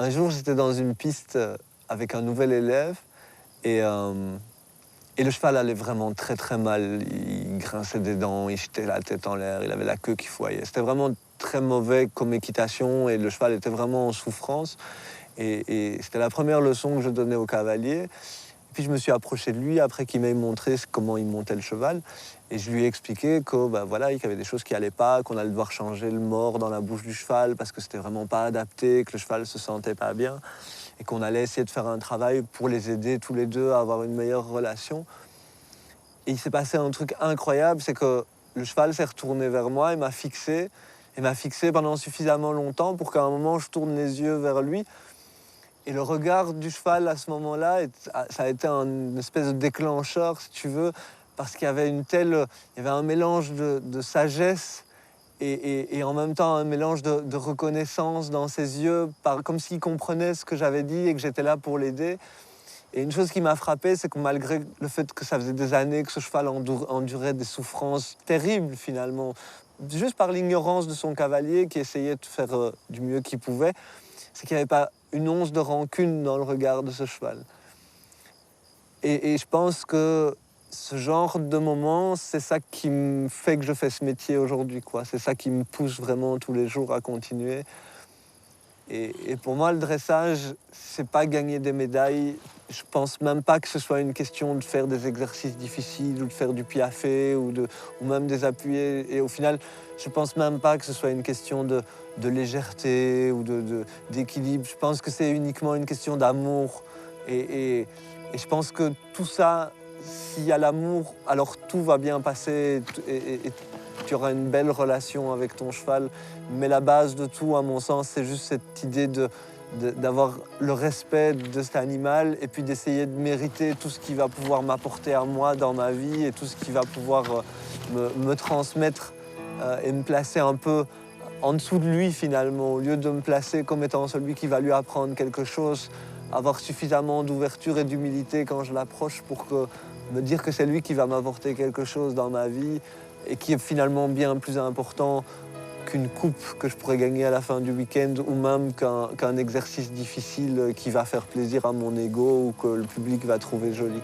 Un jour, j'étais dans une piste avec un nouvel élève et, et le cheval allait vraiment très très mal. Il grinçait des dents, il jetait la tête en l'air, il avait la queue qui foyait. C'était vraiment très mauvais comme équitation et le cheval était vraiment en souffrance. Et c'était la première leçon que je donnais au cavalier. Et puis je me suis approché de lui après qu'il m'ait montré comment il montait le cheval. Et je lui ai expliqué que, ben voilà, qu'il y avait des choses qui n'allaient pas, qu'on allait devoir changer le mors dans la bouche du cheval parce que c'était vraiment pas adapté, que le cheval se sentait pas bien. Et qu'on allait essayer de faire un travail pour les aider tous les deux à avoir une meilleure relation. Et il s'est passé un truc incroyable, c'est que le cheval s'est retourné vers moi et m'a fixé pendant suffisamment longtemps pour qu'à un moment je tourne les yeux vers lui. Et le regard du cheval à ce moment-là, ça a été une espèce de déclencheur, si tu veux, parce qu'il y avait il y avait un mélange de sagesse et en même temps un mélange de reconnaissance dans ses yeux, comme s'il comprenait ce que j'avais dit et que j'étais là pour l'aider. Et une chose qui m'a frappé, c'est que malgré le fait que ça faisait des années que ce cheval endurait des souffrances terribles finalement, juste par l'ignorance de son cavalier qui essayait de faire du mieux qu'il pouvait, c'est qu'il n'y avait pas une once de rancune dans le regard de ce cheval. Et je pense que ce genre de moment, c'est ça qui me fait que je fais ce métier aujourd'hui, quoi. C'est ça qui me pousse vraiment tous les jours à continuer. Et pour moi, le dressage, c'est pas gagner des médailles. Je pense même pas que ce soit une question de faire des exercices difficiles ou de faire du piaffe ou même des appuis. Et au final, je pense même pas que ce soit une question de légèreté ou d'équilibre. Je pense que c'est uniquement une question d'amour. Et je pense que tout ça, s'il y a l'amour, alors tout va bien passer et tu auras une belle relation avec ton cheval. Mais la base de tout, à mon sens, c'est juste cette idée d'avoir le respect de cet animal et puis d'essayer de mériter tout ce qu'il va pouvoir m'apporter à moi dans ma vie et tout ce qui va pouvoir me transmettre et me placer un peu en dessous de lui finalement, au lieu de me placer comme étant celui qui va lui apprendre quelque chose, avoir suffisamment d'ouverture et d'humilité quand je l'approche pour me dire que c'est lui qui va m'apporter quelque chose dans ma vie et qui est finalement bien plus important qu'une coupe que je pourrais gagner à la fin du week-end ou même qu'un exercice difficile qui va faire plaisir à mon ego ou que le public va trouver joli.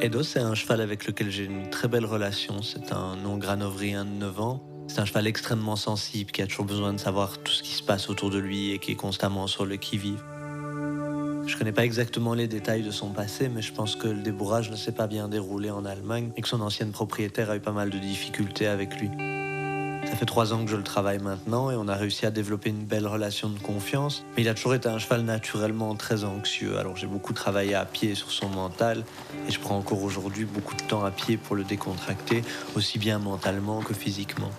Edo, c'est un cheval avec lequel j'ai une très belle relation. C'est un non-granovrien de 9 ans. C'est un cheval extrêmement sensible qui a toujours besoin de savoir tout ce qui se passe autour de lui et qui est constamment sur le qui-vive. Je connais pas exactement les détails de son passé, mais je pense que le débourrage ne s'est pas bien déroulé en Allemagne et que son ancienne propriétaire a eu pas mal de difficultés avec lui. Ça fait 3 ans que je le travaille maintenant et on a réussi à développer une belle relation de confiance. Mais il a toujours été un cheval naturellement très anxieux. Alors j'ai beaucoup travaillé à pied sur son mental et je prends encore aujourd'hui beaucoup de temps à pied pour le décontracter, aussi bien mentalement que physiquement.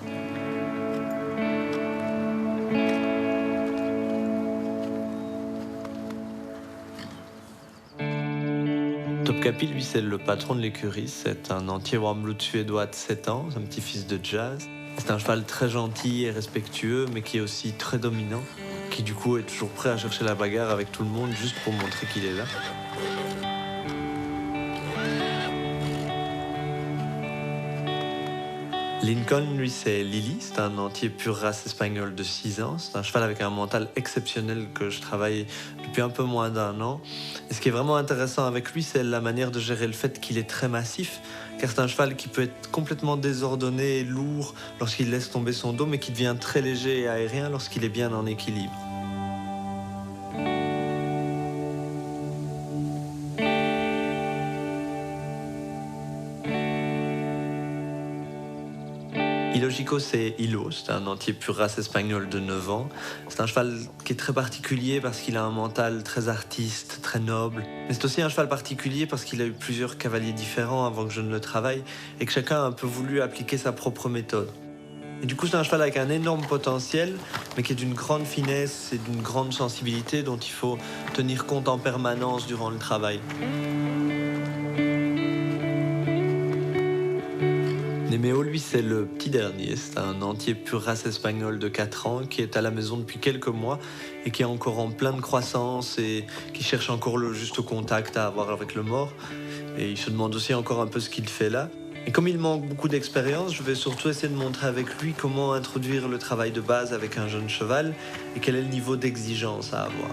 Topkapi, lui, c'est le patron de l'écurie. C'est un entier warmblood suédois de 7 ans, c'est un petit-fils de Jazz. C'est un cheval très gentil et respectueux, mais qui est aussi très dominant, qui du coup est toujours prêt à chercher la bagarre avec tout le monde juste pour montrer qu'il est là. Lincoln, lui, c'est Lily, c'est un entier pure race espagnole de 6 ans. C'est un cheval avec un mental exceptionnel que je travaille depuis un peu moins d'1 an. Et ce qui est vraiment intéressant avec lui, c'est la manière de gérer le fait qu'il est très massif. car c'est un cheval qui peut être complètement désordonné et lourd lorsqu'il laisse tomber son dos, mais qui devient très léger et aérien lorsqu'il est bien en équilibre. Illogico, c'est Ilo, c'est un entier pure race espagnole de 9 ans. C'est un cheval qui est très particulier parce qu'il a un mental très artiste, très noble. Mais c'est aussi un cheval particulier parce qu'il a eu plusieurs cavaliers différents avant que je ne le travaille et que chacun a un peu voulu appliquer sa propre méthode. Et du coup, c'est un cheval avec un énorme potentiel, mais qui est d'une grande finesse et d'une grande sensibilité dont il faut tenir compte en permanence durant le travail. Nemeo, lui, c'est le petit dernier. C'est un entier pure race espagnole de 4 ans qui est à la maison depuis quelques mois et qui est encore en pleine croissance et qui cherche encore le juste contact à avoir avec le mort. Et il se demande aussi encore un peu ce qu'il fait là. Et comme il manque beaucoup d'expérience, je vais surtout essayer de montrer avec lui comment introduire le travail de base avec un jeune cheval et quel est le niveau d'exigence à avoir.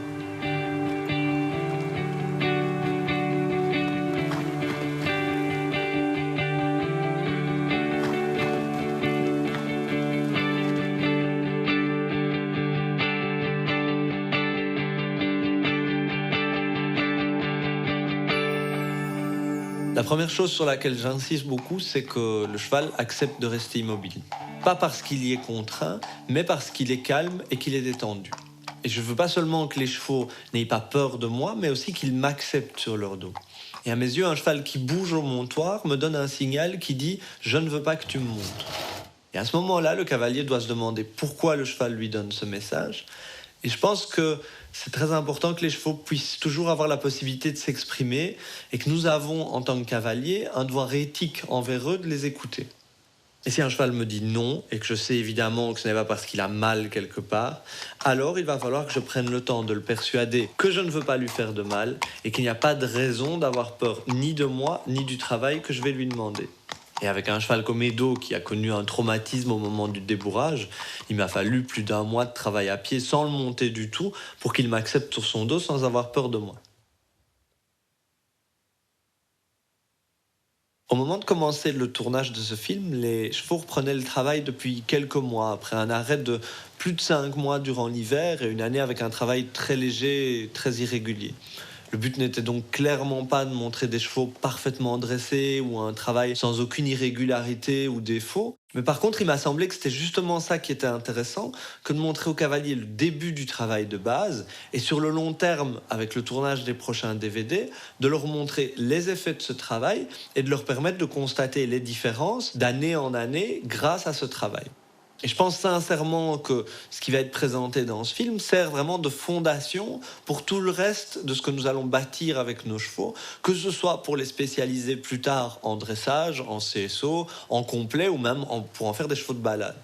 La première chose sur laquelle j'insiste beaucoup, c'est que le cheval accepte de rester immobile. Pas parce qu'il y est contraint, mais parce qu'il est calme et qu'il est détendu. Et je veux pas seulement que les chevaux n'aient pas peur de moi, mais aussi qu'ils m'acceptent sur leur dos. Et à mes yeux, un cheval qui bouge au montoir me donne un signal qui dit « je ne veux pas que tu me montres ». Et à ce moment-là, le cavalier doit se demander pourquoi le cheval lui donne ce message. Et je pense que c'est très important que les chevaux puissent toujours avoir la possibilité de s'exprimer et que nous avons, en tant que cavaliers, un devoir éthique envers eux de les écouter. Et si un cheval me dit non, et que je sais évidemment que ce n'est pas parce qu'il a mal quelque part, alors il va falloir que je prenne le temps de le persuader que je ne veux pas lui faire de mal et qu'il n'y a pas de raison d'avoir peur ni de moi, ni du travail que je vais lui demander. Et avec un cheval comme Edo qui a connu un traumatisme au moment du débourrage, il m'a fallu plus d'1 mois de travail à pied sans le monter du tout pour qu'il m'accepte sur son dos sans avoir peur de moi. Au moment de commencer le tournage de ce film, les chevaux reprenaient le travail depuis quelques mois, après un arrêt de plus de 5 mois durant l'hiver et une année avec un travail très léger et très irrégulier. Le but n'était donc clairement pas de montrer des chevaux parfaitement dressés ou un travail sans aucune irrégularité ou défaut. Mais par contre, il m'a semblé que c'était justement ça qui était intéressant, que de montrer aux cavaliers le début du travail de base et sur le long terme, avec le tournage des prochains DVD, de leur montrer les effets de ce travail et de leur permettre de constater les différences d'année en année grâce à ce travail. Et je pense sincèrement que ce qui va être présenté dans ce film sert vraiment de fondation pour tout le reste de ce que nous allons bâtir avec nos chevaux, que ce soit pour les spécialiser plus tard en dressage, en CSO, en complet ou même pour en faire des chevaux de balade.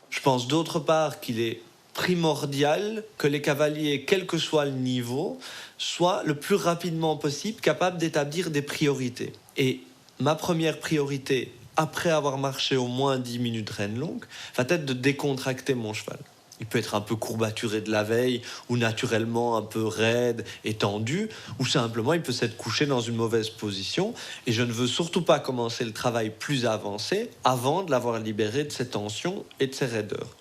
Je pense d'autre part qu'il est primordial que les cavaliers, quel que soit le niveau, soient le plus rapidement possible capables d'établir des priorités. Et ma première priorité, après avoir marché au moins 10 minutes rêne longue, va être de décontracter mon cheval. Il peut être un peu courbaturé de la veille, ou naturellement un peu raide et tendu, ou simplement il peut s'être couché dans une mauvaise position, et je ne veux surtout pas commencer le travail plus avancé avant de l'avoir libéré de ses tensions et de ses raideurs.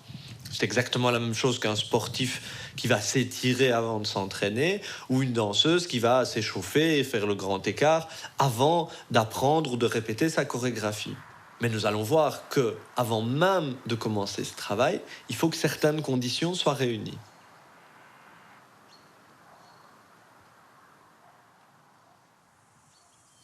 C'est exactement la même chose qu'un sportif qui va s'étirer avant de s'entraîner ou une danseuse qui va s'échauffer et faire le grand écart avant d'apprendre ou de répéter sa chorégraphie. Mais nous allons voir que, avant même de commencer ce travail, il faut que certaines conditions soient réunies.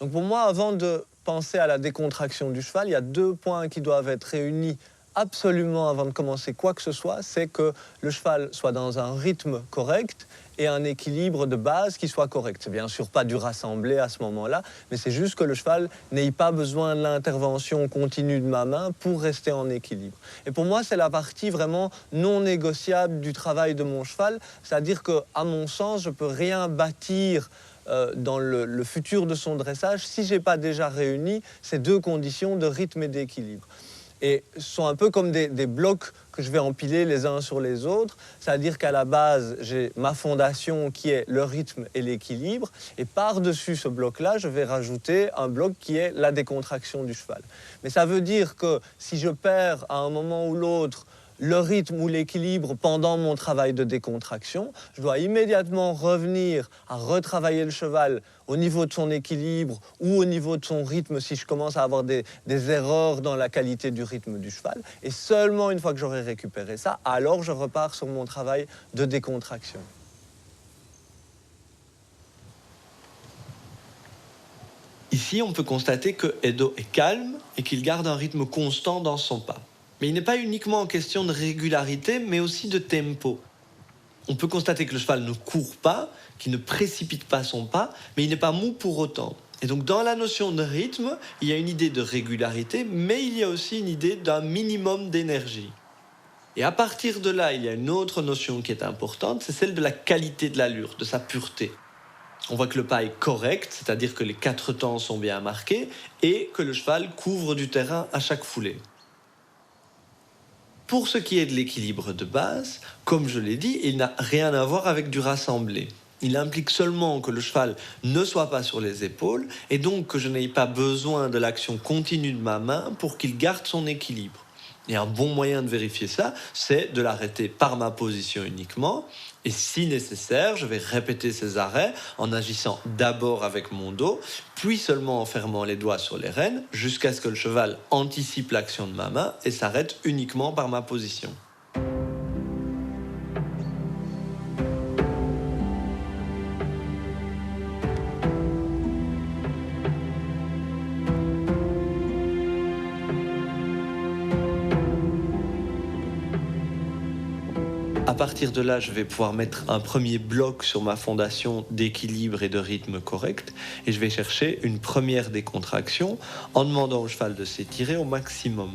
Donc pour moi, avant de penser à la décontraction du cheval, il y a 2 points qui doivent être réunis absolument avant de commencer quoi que ce soit, c'est que le cheval soit dans un rythme correct et un équilibre de base qui soit correct. C'est bien sûr pas du rassemblé à ce moment-là, mais c'est juste que le cheval n'ait pas besoin de l'intervention continue de ma main pour rester en équilibre. Et pour moi, c'est la partie vraiment non négociable du travail de mon cheval, c'est-à-dire qu'à mon sens, je ne peux rien bâtir dans le futur de son dressage si je n'ai pas déjà réuni ces 2 conditions de rythme et d'équilibre. et sont un peu comme des blocs que je vais empiler les uns sur les autres. C'est-à-dire qu'à la base, j'ai ma fondation qui est le rythme et l'équilibre, et par-dessus ce bloc-là, je vais rajouter un bloc qui est la décontraction du cheval. Mais ça veut dire que si je perds à un moment ou l'autre le rythme ou l'équilibre pendant mon travail de décontraction, je dois immédiatement revenir à retravailler le cheval au niveau de son équilibre ou au niveau de son rythme si je commence à avoir des erreurs dans la qualité du rythme du cheval. Et seulement une fois que j'aurai récupéré ça, alors je repars sur mon travail de décontraction. Ici, on peut constater que Edo est calme et qu'il garde un rythme constant dans son pas. Mais il n'est pas uniquement en question de régularité, mais aussi de tempo. On peut constater que le cheval ne court pas, qu'il ne précipite pas son pas, mais il n'est pas mou pour autant. Et donc dans la notion de rythme, il y a une idée de régularité, mais il y a aussi une idée d'un minimum d'énergie. Et à partir de là, il y a une autre notion qui est importante, c'est celle de la qualité de l'allure, de sa pureté. On voit que le pas est correct, c'est-à-dire que les 4 temps sont bien marqués, et que le cheval couvre du terrain à chaque foulée. Pour ce qui est de l'équilibre de base, comme je l'ai dit, il n'a rien à voir avec du rassemblé. Il implique seulement que le cheval ne soit pas sur les épaules et donc que je n'ai pas besoin de l'action continue de ma main pour qu'il garde son équilibre. Et un bon moyen de vérifier ça, c'est de l'arrêter par ma position uniquement. Et si nécessaire, je vais répéter ces arrêts en agissant d'abord avec mon dos, puis seulement en fermant les doigts sur les rênes, jusqu'à ce que le cheval anticipe l'action de ma main et s'arrête uniquement par ma position. À partir de là, je vais pouvoir mettre un premier bloc sur ma fondation d'équilibre et de rythme correct et je vais chercher une première décontraction en demandant au cheval de s'étirer au maximum.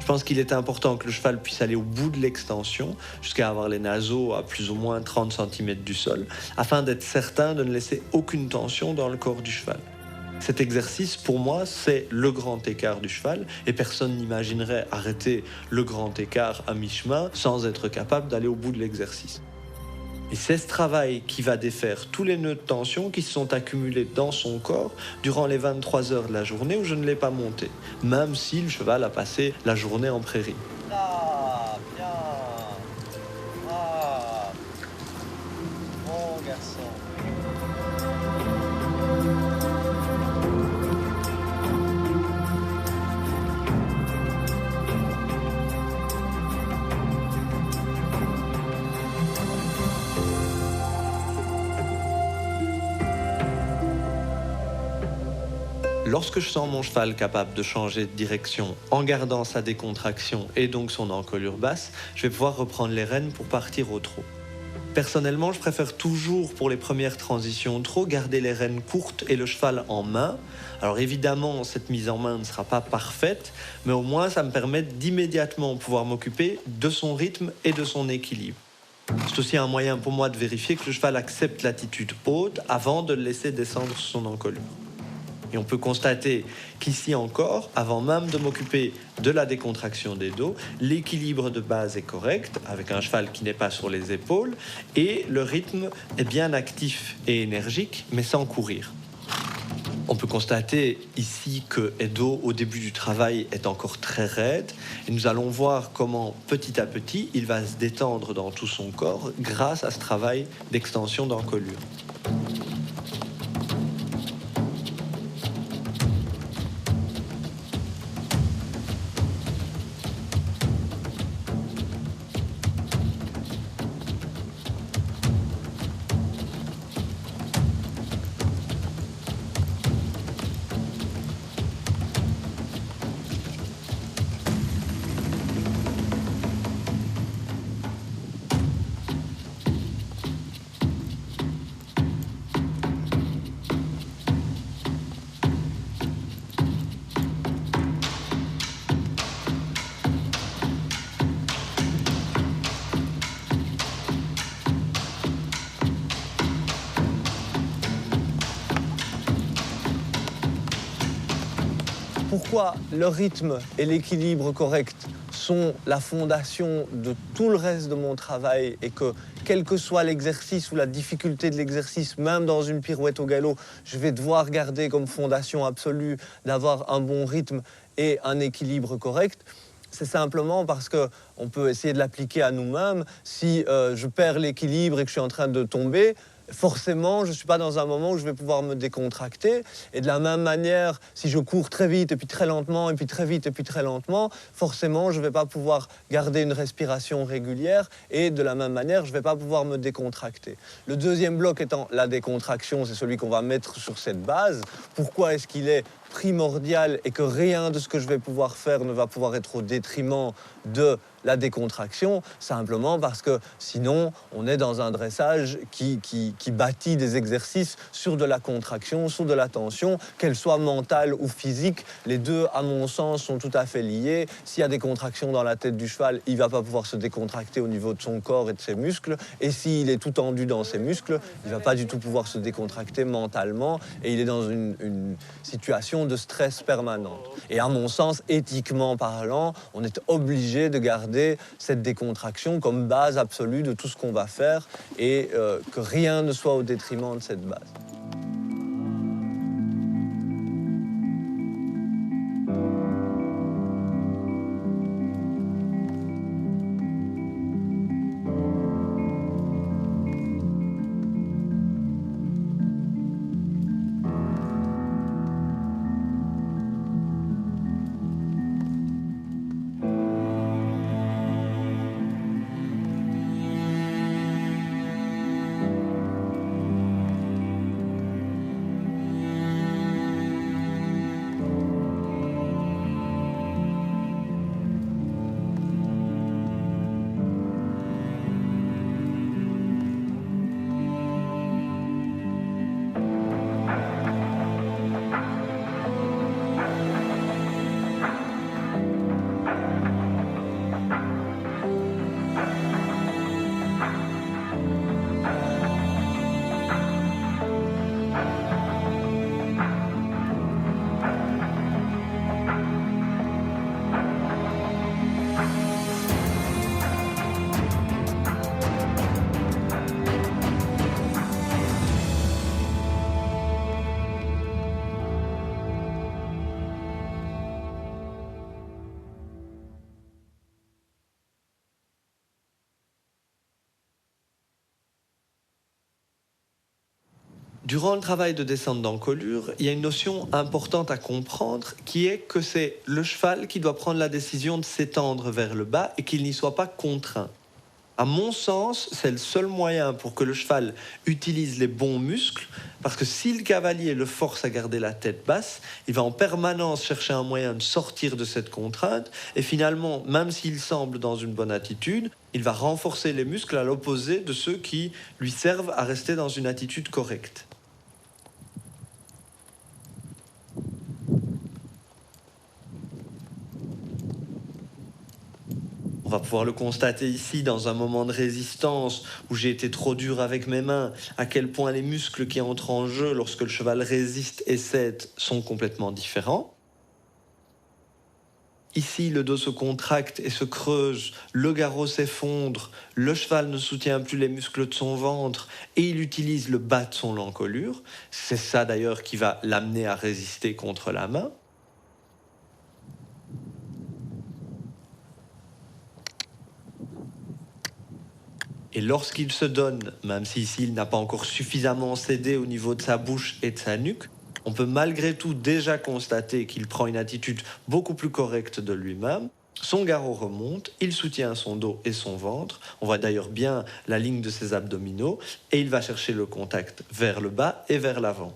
Je pense qu'il est important que le cheval puisse aller au bout de l'extension jusqu'à avoir les naseaux à plus ou moins 30 cm du sol afin d'être certain de ne laisser aucune tension dans le corps du cheval. Cet exercice, pour moi, c'est le grand écart du cheval et personne n'imaginerait arrêter le grand écart à mi-chemin sans être capable d'aller au bout de l'exercice. Et c'est ce travail qui va défaire tous les nœuds de tension qui se sont accumulés dans son corps durant les 23 heures de la journée où je ne l'ai pas monté, même si le cheval a passé la journée en prairie. Ah, bien. Ah, bon garçon. Lorsque je sens mon cheval capable de changer de direction en gardant sa décontraction et donc son encolure basse, je vais pouvoir reprendre les rênes pour partir au trot. Personnellement, je préfère toujours pour les premières transitions au trot garder les rênes courtes et le cheval en main. Alors évidemment, cette mise en main ne sera pas parfaite, mais au moins ça me permet d'immédiatement pouvoir m'occuper de son rythme et de son équilibre. C'est aussi un moyen pour moi de vérifier que le cheval accepte l'attitude haute avant de le laisser descendre sur son encolure. Et on peut constater qu'ici encore, avant même de m'occuper de la décontraction des dos, l'équilibre de base est correct, avec un cheval qui n'est pas sur les épaules, et le rythme est bien actif et énergique, mais sans courir. On peut constater ici que Edo, au début du travail, est encore très raide, et nous allons voir comment, petit à petit, il va se détendre dans tout son corps grâce à ce travail d'extension d'encolure. pourquoi le rythme et l'équilibre correct sont la fondation de tout le reste de mon travail et que quel que soit l'exercice ou la difficulté de l'exercice, même dans une pirouette au galop, je vais devoir garder comme fondation absolue d'avoir un bon rythme et un équilibre correct. C'est simplement parce qu'on peut essayer de l'appliquer à nous-mêmes. Si je perds l'équilibre et que je suis en train de tomber, forcément, je ne suis pas dans un moment où je vais pouvoir me décontracter. Et de la même manière, si je cours très vite et puis très lentement, et puis très vite et puis très lentement, forcément, je ne vais pas pouvoir garder une respiration régulière. Et de la même manière, je ne vais pas pouvoir me décontracter. Le deuxième bloc étant la décontraction, c'est celui qu'on va mettre sur cette base. Pourquoi est-ce qu'il est primordial et que rien de ce que je vais pouvoir faire ne va pouvoir être au détriment de la décontraction, simplement parce que sinon on est dans un dressage qui bâtit des exercices sur de la contraction, sur de la tension, qu'elle soit mentale ou physique. Les deux, à mon sens, sont tout à fait liés. S'il y a des contractions dans la tête du cheval, il ne va pas pouvoir se décontracter au niveau de son corps et de ses muscles. Et s'il est tout tendu dans ses muscles, il ne va pas du tout pouvoir se décontracter mentalement et il est dans une situation de stress permanente. Et à mon sens, éthiquement parlant, on est obligé de garder cette décontraction comme base absolue de tout ce qu'on va faire et que rien ne soit au détriment de cette base. Durant le travail de descente d'encolure, il y a une notion importante à comprendre qui est que c'est le cheval qui doit prendre la décision de s'étendre vers le bas et qu'il n'y soit pas contraint. À mon sens, c'est le seul moyen pour que le cheval utilise les bons muscles, parce que si le cavalier le force à garder la tête basse, il va en permanence chercher un moyen de sortir de cette contrainte, et finalement, même s'il semble dans une bonne attitude, il va renforcer les muscles à l'opposé de ceux qui lui servent à rester dans une attitude correcte. On va pouvoir le constater ici dans un moment de résistance où j'ai été trop dur avec mes mains, à quel point les muscles qui entrent en jeu lorsque le cheval résiste et cède sont complètement différents. Ici, le dos se contracte et se creuse, le garrot s'effondre, le cheval ne soutient plus les muscles de son ventre et il utilise le bas de son l'encolure. C'est ça d'ailleurs qui va l'amener à résister contre la main. Et lorsqu'il se donne, même si ici il n'a pas encore suffisamment cédé au niveau de sa bouche et de sa nuque, on peut malgré tout déjà constater qu'il prend une attitude beaucoup plus correcte de lui-même. Son garrot remonte, il soutient son dos et son ventre. On voit d'ailleurs bien la ligne de ses abdominaux et il va chercher le contact vers le bas et vers l'avant.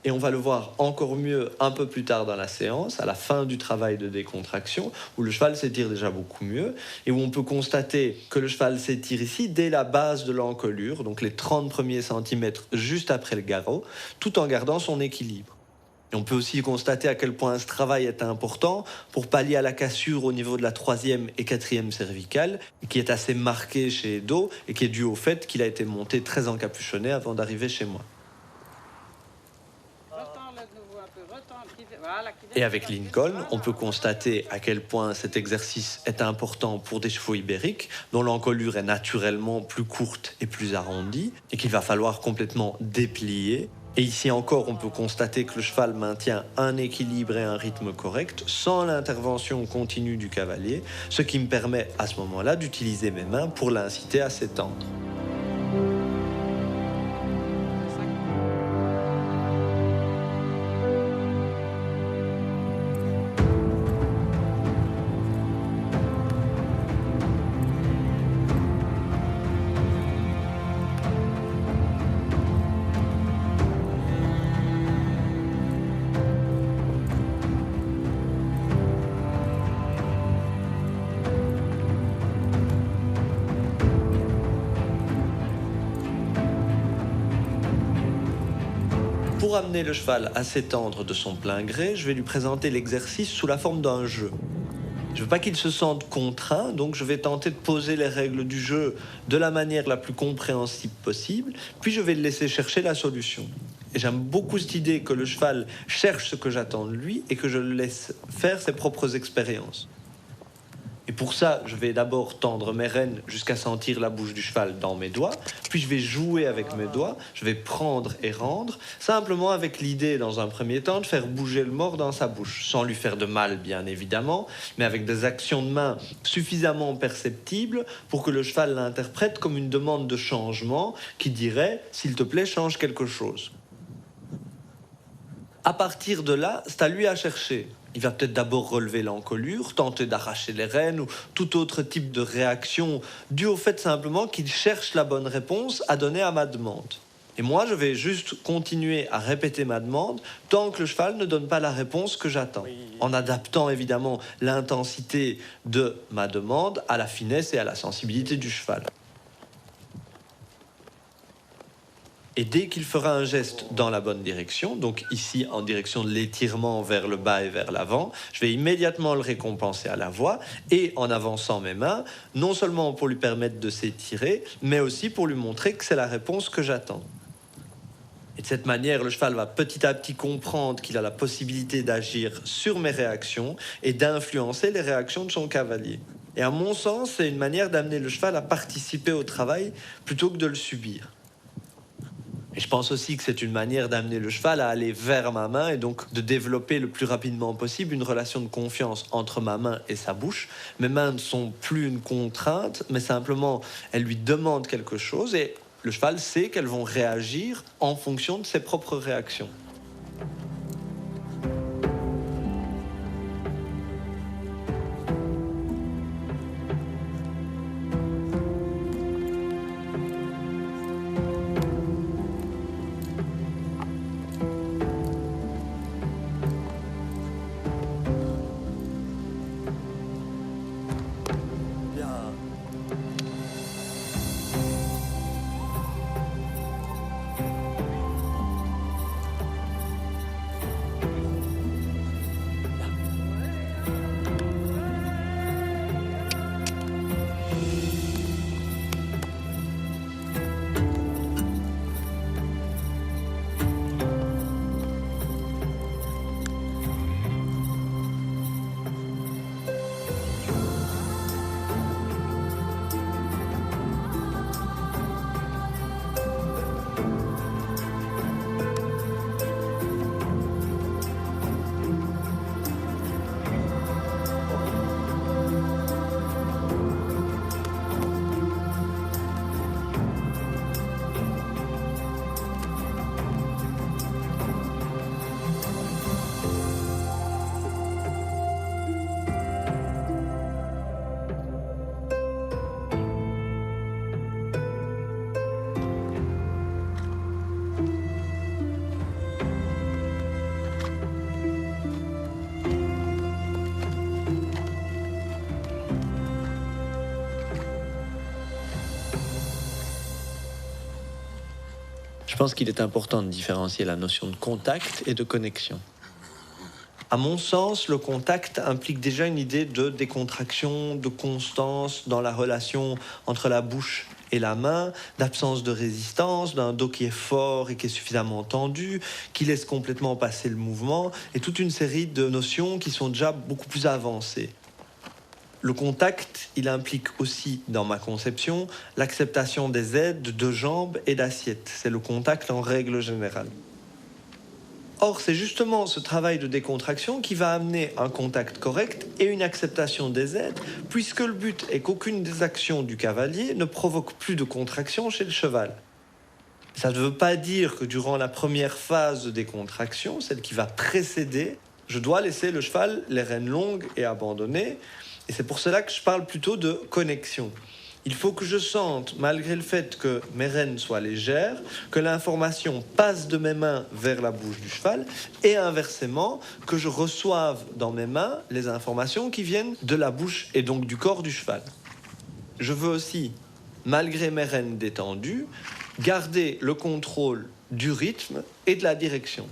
Et on va le voir encore mieux un peu plus tard dans la séance, à la fin du travail de décontraction, où le cheval s'étire déjà beaucoup mieux, et où on peut constater que le cheval s'étire ici dès la base de l'encolure, donc les 30 premiers centimètres juste après le garrot, tout en gardant son équilibre. Et on peut aussi constater à quel point ce travail est important pour pallier à la cassure au niveau de la 3e et 4e cervicale, qui est assez marquée chez Edo et qui est due au fait qu'il a été monté très encapuchonné avant d'arriver chez moi. Et avec Lincoln, on peut constater à quel point cet exercice est important pour des chevaux ibériques, dont l'encolure est naturellement plus courte et plus arrondie, et qu'il va falloir complètement déplier. Et ici encore, on peut constater que le cheval maintient un équilibre et un rythme correct, sans l'intervention continue du cavalier, ce qui me permet à ce moment-là d'utiliser mes mains pour l'inciter à s'étendre. Pour amener le cheval à s'étendre de son plein gré, je vais lui présenter l'exercice sous la forme d'un jeu. Je ne veux pas qu'il se sente contraint, donc je vais tenter de poser les règles du jeu de la manière la plus compréhensible possible, puis je vais le laisser chercher la solution. Et j'aime beaucoup cette idée que le cheval cherche ce que j'attends de lui et que je le laisse faire ses propres expériences. Et pour ça, je vais d'abord tendre mes rênes jusqu'à sentir la bouche du cheval dans mes doigts, puis je vais jouer avec mes doigts, je vais prendre et rendre, simplement avec l'idée, dans un premier temps, de faire bouger le mors dans sa bouche, sans lui faire de mal, bien évidemment, mais avec des actions de main suffisamment perceptibles pour que le cheval l'interprète comme une demande de changement qui dirait « s'il te plaît, change quelque chose ». À partir de là, c'est à lui à chercher. Il va peut-être d'abord relever l'encolure, tenter d'arracher les rênes ou tout autre type de réaction due au fait simplement qu'il cherche la bonne réponse à donner à ma demande. Et moi, je vais juste continuer à répéter ma demande tant que le cheval ne donne pas la réponse que j'attends, en adaptant évidemment l'intensité de ma demande à la finesse et à la sensibilité du cheval. Et dès qu'il fera un geste dans la bonne direction, donc ici en direction de l'étirement vers le bas et vers l'avant, je vais immédiatement le récompenser à la voix et en avançant mes mains, non seulement pour lui permettre de s'étirer, mais aussi pour lui montrer que c'est la réponse que j'attends. Et de cette manière, le cheval va petit à petit comprendre qu'il a la possibilité d'agir sur mes réactions et d'influencer les réactions de son cavalier. Et à mon sens, c'est une manière d'amener le cheval à participer au travail plutôt que de le subir. Et je pense aussi que c'est une manière d'amener le cheval à aller vers ma main et donc de développer le plus rapidement possible une relation de confiance entre ma main et sa bouche. Mes mains ne sont plus une contrainte, mais simplement elles lui demandent quelque chose et le cheval sait qu'elles vont réagir en fonction de ses propres réactions. Je pense qu'il est important de différencier la notion de contact et de connexion. À mon sens, le contact implique déjà une idée de décontraction, de constance dans la relation entre la bouche et la main, d'absence de résistance, d'un dos qui est fort et qui est suffisamment tendu, qui laisse complètement passer le mouvement, et toute une série de notions qui sont déjà beaucoup plus avancées. Le contact, il implique aussi, dans ma conception, l'acceptation des aides de jambes et d'assiettes. C'est le contact en règle générale. Or, c'est justement ce travail de décontraction qui va amener un contact correct et une acceptation des aides, puisque le but est qu'aucune des actions du cavalier ne provoque plus de contraction chez le cheval. Ça ne veut pas dire que durant la première phase de décontraction, celle qui va précéder, je dois laisser le cheval les rênes longues et abandonner. Et c'est pour cela que je parle plutôt de connexion. Il faut que je sente, malgré le fait que mes rênes soient légères, que l'information passe de mes mains vers la bouche du cheval et inversement, que je reçoive dans mes mains les informations qui viennent de la bouche et donc du corps du cheval. Je veux aussi, malgré mes rênes détendues, garder le contrôle du rythme et de la direction.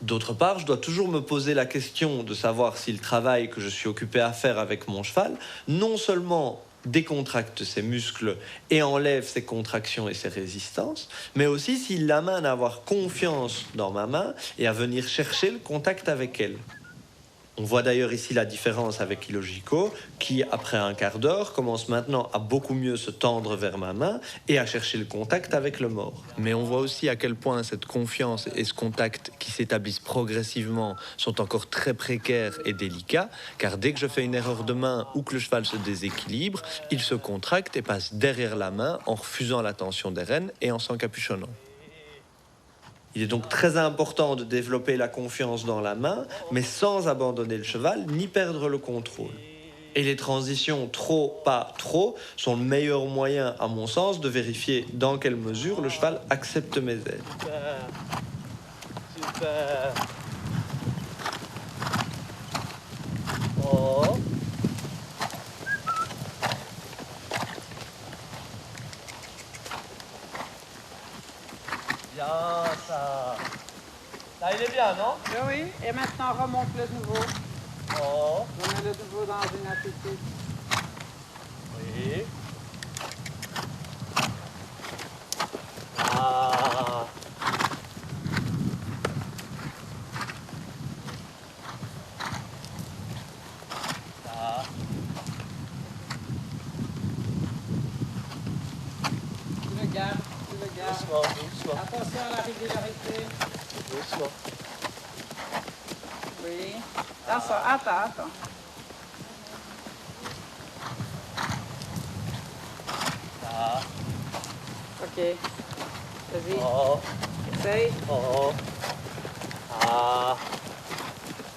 D'autre part, je dois toujours me poser la question de savoir si le travail que je suis occupé à faire avec mon cheval, non seulement décontracte ses muscles et enlève ses contractions et ses résistances, mais aussi s'il l'amène à avoir confiance dans ma main et à venir chercher le contact avec elle. On voit d'ailleurs ici la différence avec Illogico, qui, après un quart d'heure, commence maintenant à beaucoup mieux se tendre vers ma main et à chercher le contact avec le mort. Mais on voit aussi à quel point cette confiance et ce contact qui s'établissent progressivement sont encore très précaires et délicats, car dès que je fais une erreur de main ou que le cheval se déséquilibre, il se contracte et passe derrière la main en refusant la tension des rênes et en s'encapuchonnant. Il est donc très important de développer la confiance dans la main, mais sans abandonner le cheval ni perdre le contrôle. Et les transitions trop, pas trop sont le meilleur moyen, à mon sens, de vérifier dans quelle mesure le cheval accepte mes aides. Super. Super. Oh. Bien ça. Là il est bien, non? Oui, oui. Et maintenant remonte le nouveau. Oh. Remets le nouveau dans une attitude. Oui. Ah. Ça. Tu le gardes, tu le gardes. Doucement, doucement. Attention à la régularité. Doucement. Oui. Attends. Ça. OK. Vas-y. Oh. Essaye. Oh. Ah.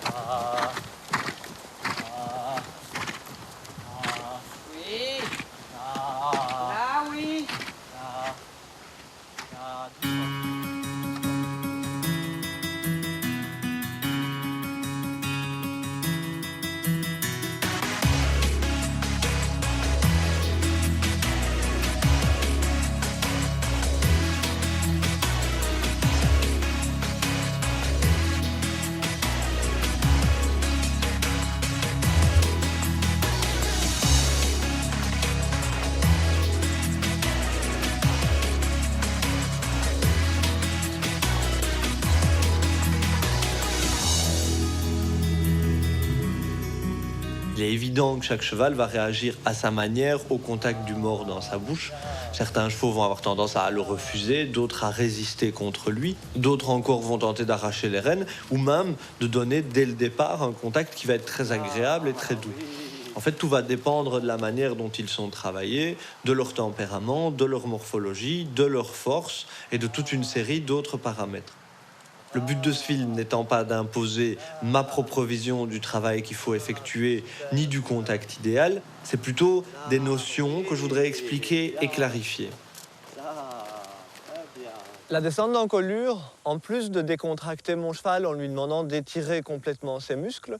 Ah. Ah. Ah. Oui. Ah. Là, oui. Ah. Ah. Doucement. Il est évident que chaque cheval va réagir à sa manière au contact du mort dans sa bouche. Certains chevaux vont avoir tendance à le refuser, d'autres à résister contre lui, d'autres encore vont tenter d'arracher les rênes ou même de donner dès le départ un contact qui va être très agréable et très doux. En fait, tout va dépendre de la manière dont ils sont travaillés, de leur tempérament, de leur morphologie, de leur force et de toute une série d'autres paramètres. Le but de ce film n'étant pas d'imposer ma propre vision du travail qu'il faut effectuer, ni du contact idéal, c'est plutôt des notions que je voudrais expliquer et clarifier. La descente d'encolure, en plus de décontracter mon cheval en lui demandant d'étirer complètement ses muscles,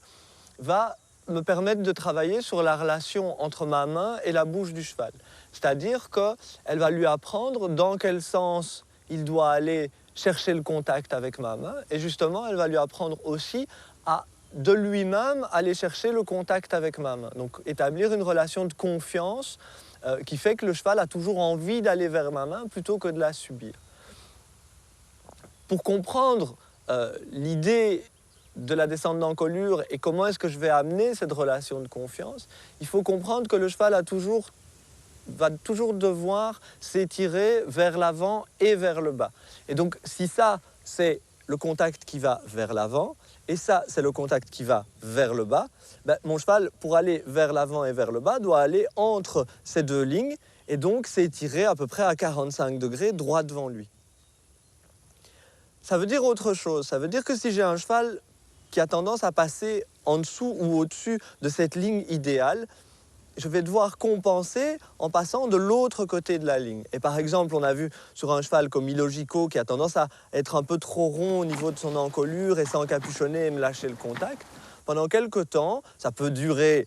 va me permettre de travailler sur la relation entre ma main et la bouche du cheval. C'est-à-dire qu'elle va lui apprendre dans quel sens il doit aller chercher le contact avec ma main et justement, elle va lui apprendre aussi à de lui-même aller chercher le contact avec ma main. Donc établir une relation de confiance qui fait que le cheval a toujours envie d'aller vers ma main plutôt que de la subir. Pour comprendre l'idée de la descente d'encolure et comment est-ce que je vais amener cette relation de confiance, il faut comprendre que le cheval va toujours devoir s'étirer vers l'avant et vers le bas. Et donc si ça, c'est le contact qui va vers l'avant, et ça, c'est le contact qui va vers le bas, ben, mon cheval, pour aller vers l'avant et vers le bas, doit aller entre ces deux lignes et donc s'étirer à peu près à 45 degrés droit devant lui. Ça veut dire autre chose. Ça veut dire que si j'ai un cheval qui a tendance à passer en dessous ou au-dessus de cette ligne idéale, je vais devoir compenser en passant de l'autre côté de la ligne. Et par exemple, on a vu sur un cheval comme Illogico qui a tendance à être un peu trop rond au niveau de son encolure et s'encapuchonner et me lâcher le contact. Pendant quelques temps, ça peut durer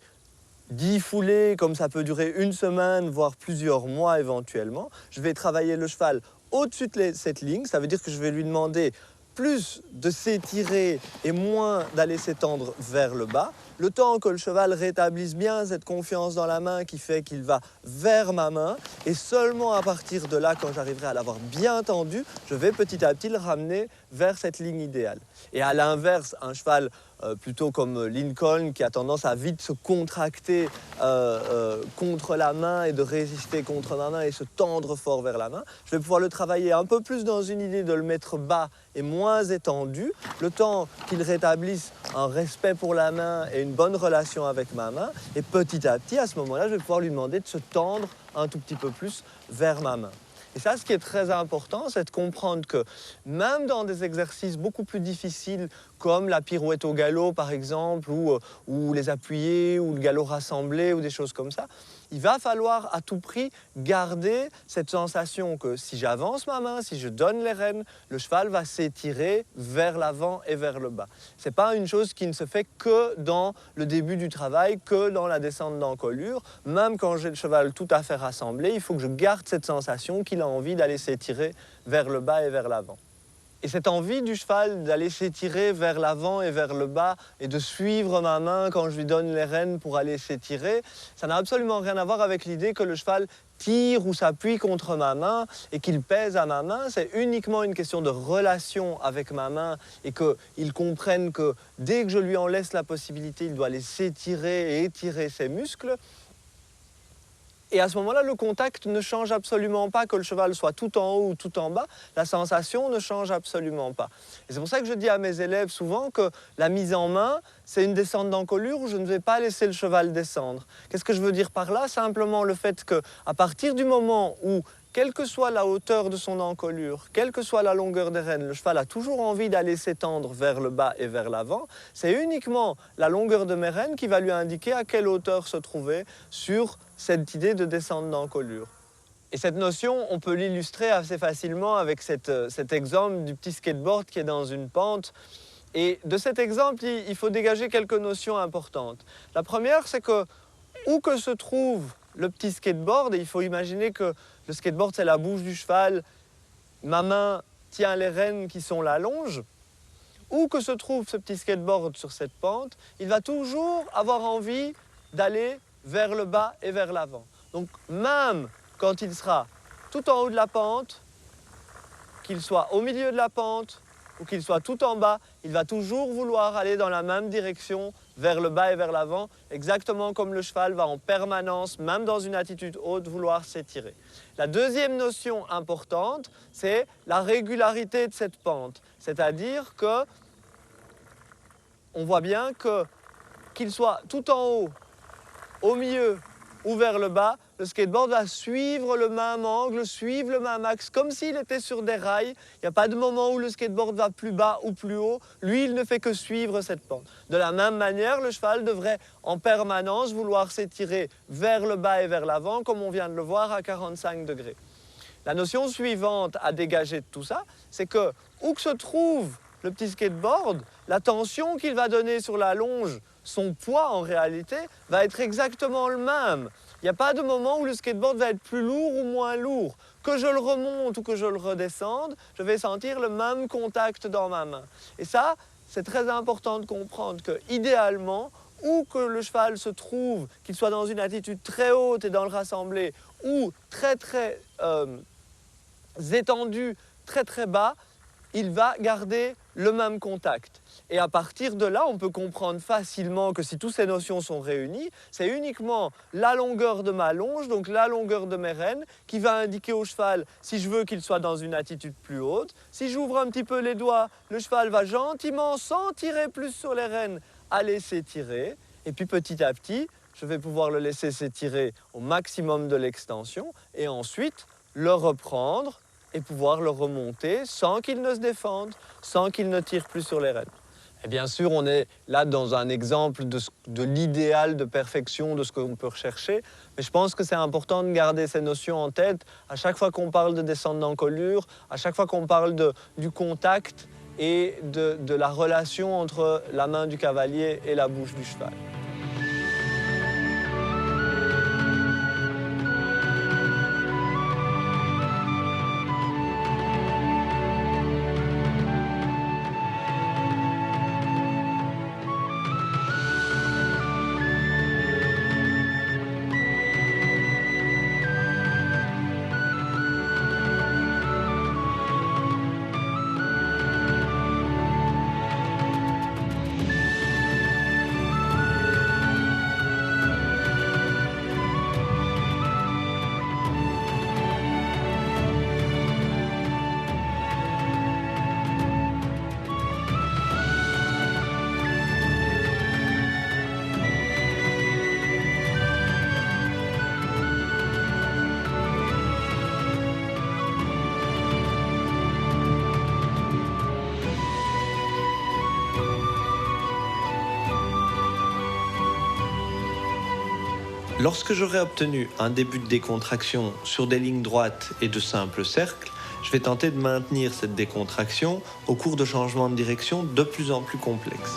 10 foulées, comme ça peut durer une semaine, voire plusieurs mois éventuellement. Je vais travailler le cheval au-dessus de cette ligne. Ça veut dire que je vais lui demander plus de s'étirer et moins d'aller s'étendre vers le bas, le temps que le cheval rétablisse bien cette confiance dans la main qui fait qu'il va vers ma main, et seulement à partir de là, quand j'arriverai à l'avoir bien tendu, je vais petit à petit le ramener vers cette ligne idéale. Et à l'inverse, un cheval plutôt comme Lincoln qui a tendance à vite se contracter contre la main et de résister contre ma main et se tendre fort vers la main, je vais pouvoir le travailler un peu plus dans une idée de le mettre bas et moins étendu, le temps qu'il rétablisse un respect pour la main et une bonne relation avec ma main, et petit à petit, à ce moment-là, je vais pouvoir lui demander de se tendre un tout petit peu plus vers ma main. Et ça, ce qui est très important, c'est de comprendre que même dans des exercices beaucoup plus difficiles, comme la pirouette au galop, par exemple, ou les appuyés, ou le galop rassemblé, ou des choses comme ça, il va falloir à tout prix garder cette sensation que si j'avance ma main, si je donne les rênes, le cheval va s'étirer vers l'avant et vers le bas. Ce n'est pas une chose qui ne se fait que dans le début du travail, que dans la descente d'encolure. Même quand j'ai le cheval tout à fait rassemblé, il faut que je garde cette sensation qu'il a envie d'aller s'étirer vers le bas et vers l'avant. Et cette envie du cheval d'aller s'étirer vers l'avant et vers le bas et de suivre ma main quand je lui donne les rênes pour aller s'étirer, ça n'a absolument rien à voir avec l'idée que le cheval tire ou s'appuie contre ma main et qu'il pèse à ma main. C'est uniquement une question de relation avec ma main et qu'il comprenne que dès que je lui en laisse la possibilité, il doit aller s'étirer et étirer ses muscles. Et à ce moment-là, le contact ne change absolument pas, que le cheval soit tout en haut ou tout en bas. La sensation ne change absolument pas. Et c'est pour ça que je dis à mes élèves souvent que la mise en main, c'est une descente d'encolure où je ne vais pas laisser le cheval descendre. Qu'est-ce que je veux dire par là? Simplement le fait qu'à partir du moment où, quelle que soit la hauteur de son encolure, quelle que soit la longueur des rênes, le cheval a toujours envie d'aller s'étendre vers le bas et vers l'avant, c'est uniquement la longueur de mes rênes qui va lui indiquer à quelle hauteur se trouver sur cette idée de descente d'encolure. Et cette notion, on peut l'illustrer assez facilement avec cet exemple du petit skateboard qui est dans une pente. Et de cet exemple, il faut dégager quelques notions importantes. La première, c'est que où que se trouve le petit skateboard, et il faut imaginer que le skateboard, c'est la bouche du cheval, ma main tient les rênes qui sont la longe, où que se trouve ce petit skateboard sur cette pente, il va toujours avoir envie d'aller vers le bas et vers l'avant. Donc même quand il sera tout en haut de la pente, qu'il soit au milieu de la pente ou qu'il soit tout en bas, il va toujours vouloir aller dans la même direction, vers le bas et vers l'avant, exactement comme le cheval va en permanence, même dans une attitude haute, vouloir s'étirer. La deuxième notion importante, c'est la régularité de cette pente. C'est-à-dire que on voit bien qu'il soit tout en haut, au milieu ou vers le bas, le skateboard va suivre le même angle, suivre le même axe, comme s'il était sur des rails. Il n'y a pas de moment où le skateboard va plus bas ou plus haut. Lui, il ne fait que suivre cette pente. De la même manière, le cheval devrait en permanence vouloir s'étirer vers le bas et vers l'avant, comme on vient de le voir à 45 degrés. La notion suivante à dégager de tout ça, c'est que où que se trouve le petit skateboard, la tension qu'il va donner sur la longe, son poids en réalité, va être exactement le même. Il n'y a pas de moment où le skateboard va être plus lourd ou moins lourd. Que je le remonte ou que je le redescende, je vais sentir le même contact dans ma main. Et ça, c'est très important de comprendre que, idéalement, où que le cheval se trouve, qu'il soit dans une attitude très haute et dans le rassemblé, ou très étendu, très bas, il va garder le même contact. Et à partir de là, on peut comprendre facilement que si toutes ces notions sont réunies, c'est uniquement la longueur de ma longe, donc la longueur de mes rênes, qui va indiquer au cheval si je veux qu'il soit dans une attitude plus haute. Si j'ouvre un petit peu les doigts, le cheval va gentiment, sans tirer plus sur les rênes, aller s'étirer. Et puis petit à petit, je vais pouvoir le laisser s'étirer au maximum de l'extension et ensuite le reprendre et pouvoir le remonter sans qu'il ne se défende, sans qu'il ne tire plus sur les rênes. Et bien sûr, on est là dans un exemple de l'idéal de perfection de ce qu'on peut rechercher, mais je pense que c'est important de garder ces notions en tête à chaque fois qu'on parle de descente d'encolure, à chaque fois qu'on parle du contact et de la relation entre la main du cavalier et la bouche du cheval. Lorsque j'aurai obtenu un début de décontraction sur des lignes droites et de simples cercles, je vais tenter de maintenir cette décontraction au cours de changements de direction de plus en plus complexes.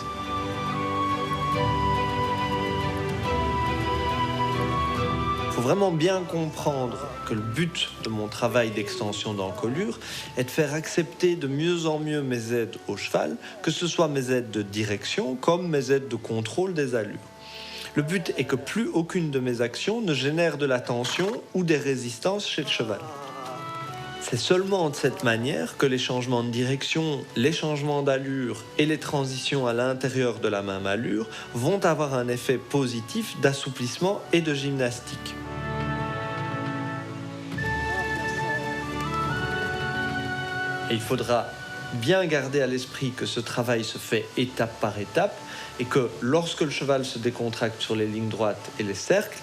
Il faut vraiment bien comprendre que le but de mon travail d'extension d'encolure est de faire accepter de mieux en mieux mes aides au cheval, que ce soit mes aides de direction comme mes aides de contrôle des allures. Le but est que plus aucune de mes actions ne génère de la tension ou des résistances chez le cheval. C'est seulement de cette manière que les changements de direction, les changements d'allure et les transitions à l'intérieur de la même allure vont avoir un effet positif d'assouplissement et de gymnastique. Et il faudra bien garder à l'esprit que ce travail se fait étape par étape et que lorsque le cheval se décontracte sur les lignes droites et les cercles,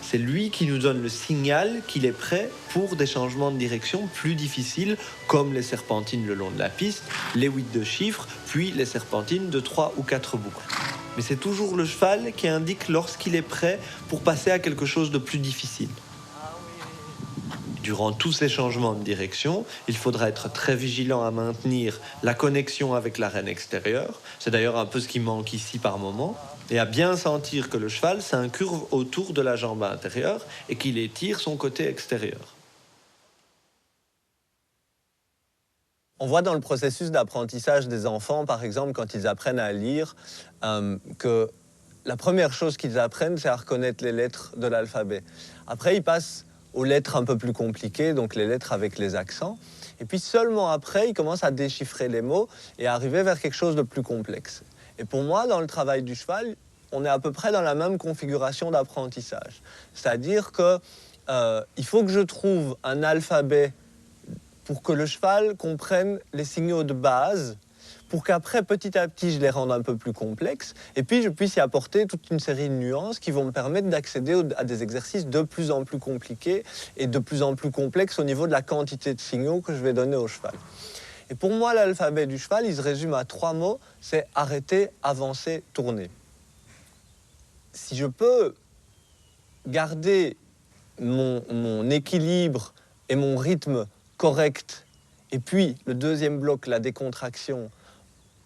c'est lui qui nous donne le signal qu'il est prêt pour des changements de direction plus difficiles comme les serpentines le long de la piste, les 8 de chiffres, puis les serpentines de 3 ou 4 boucles. Mais c'est toujours le cheval qui indique lorsqu'il est prêt pour passer à quelque chose de plus difficile. Durant tous ces changements de direction, il faudra être très vigilant à maintenir la connexion avec l'arène extérieure. C'est d'ailleurs un peu ce qui manque ici par moment. Et à bien sentir que le cheval s'incurve autour de la jambe intérieure et qu'il étire son côté extérieur. On voit dans le processus d'apprentissage des enfants, par exemple, quand ils apprennent à lire, que la première chose qu'ils apprennent, c'est à reconnaître les lettres de l'alphabet. Après, ils passent aux lettres un peu plus compliquées, donc les lettres avec les accents. Et puis seulement après, ils commencent à déchiffrer les mots et à arriver vers quelque chose de plus complexe. Et pour moi, dans le travail du cheval, on est à peu près dans la même configuration d'apprentissage. C'est-à-dire qu'il faut que je trouve un alphabet pour que le cheval comprenne les signaux de base, pour qu'après, petit à petit, je les rende un peu plus complexes, et puis je puisse y apporter toute une série de nuances qui vont me permettre d'accéder à des exercices de plus en plus compliqués et de plus en plus complexes au niveau de la quantité de signaux que je vais donner au cheval. Et pour moi, l'alphabet du cheval, il se résume à 3 mots, c'est arrêter, avancer, tourner. Si je peux garder mon équilibre et mon rythme correct, et puis le deuxième bloc, la décontraction,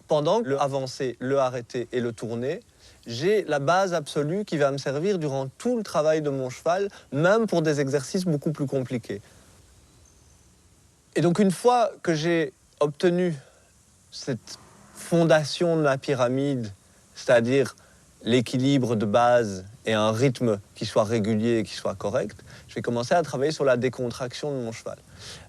pendant le avancer, le arrêter et le tourner, j'ai la base absolue qui va me servir durant tout le travail de mon cheval, même pour des exercices beaucoup plus compliqués. Et donc une fois que j'ai obtenu cette fondation de ma pyramide, c'est-à-dire l'équilibre de base et un rythme qui soit régulier et qui soit correct, je vais commencer à travailler sur la décontraction de mon cheval.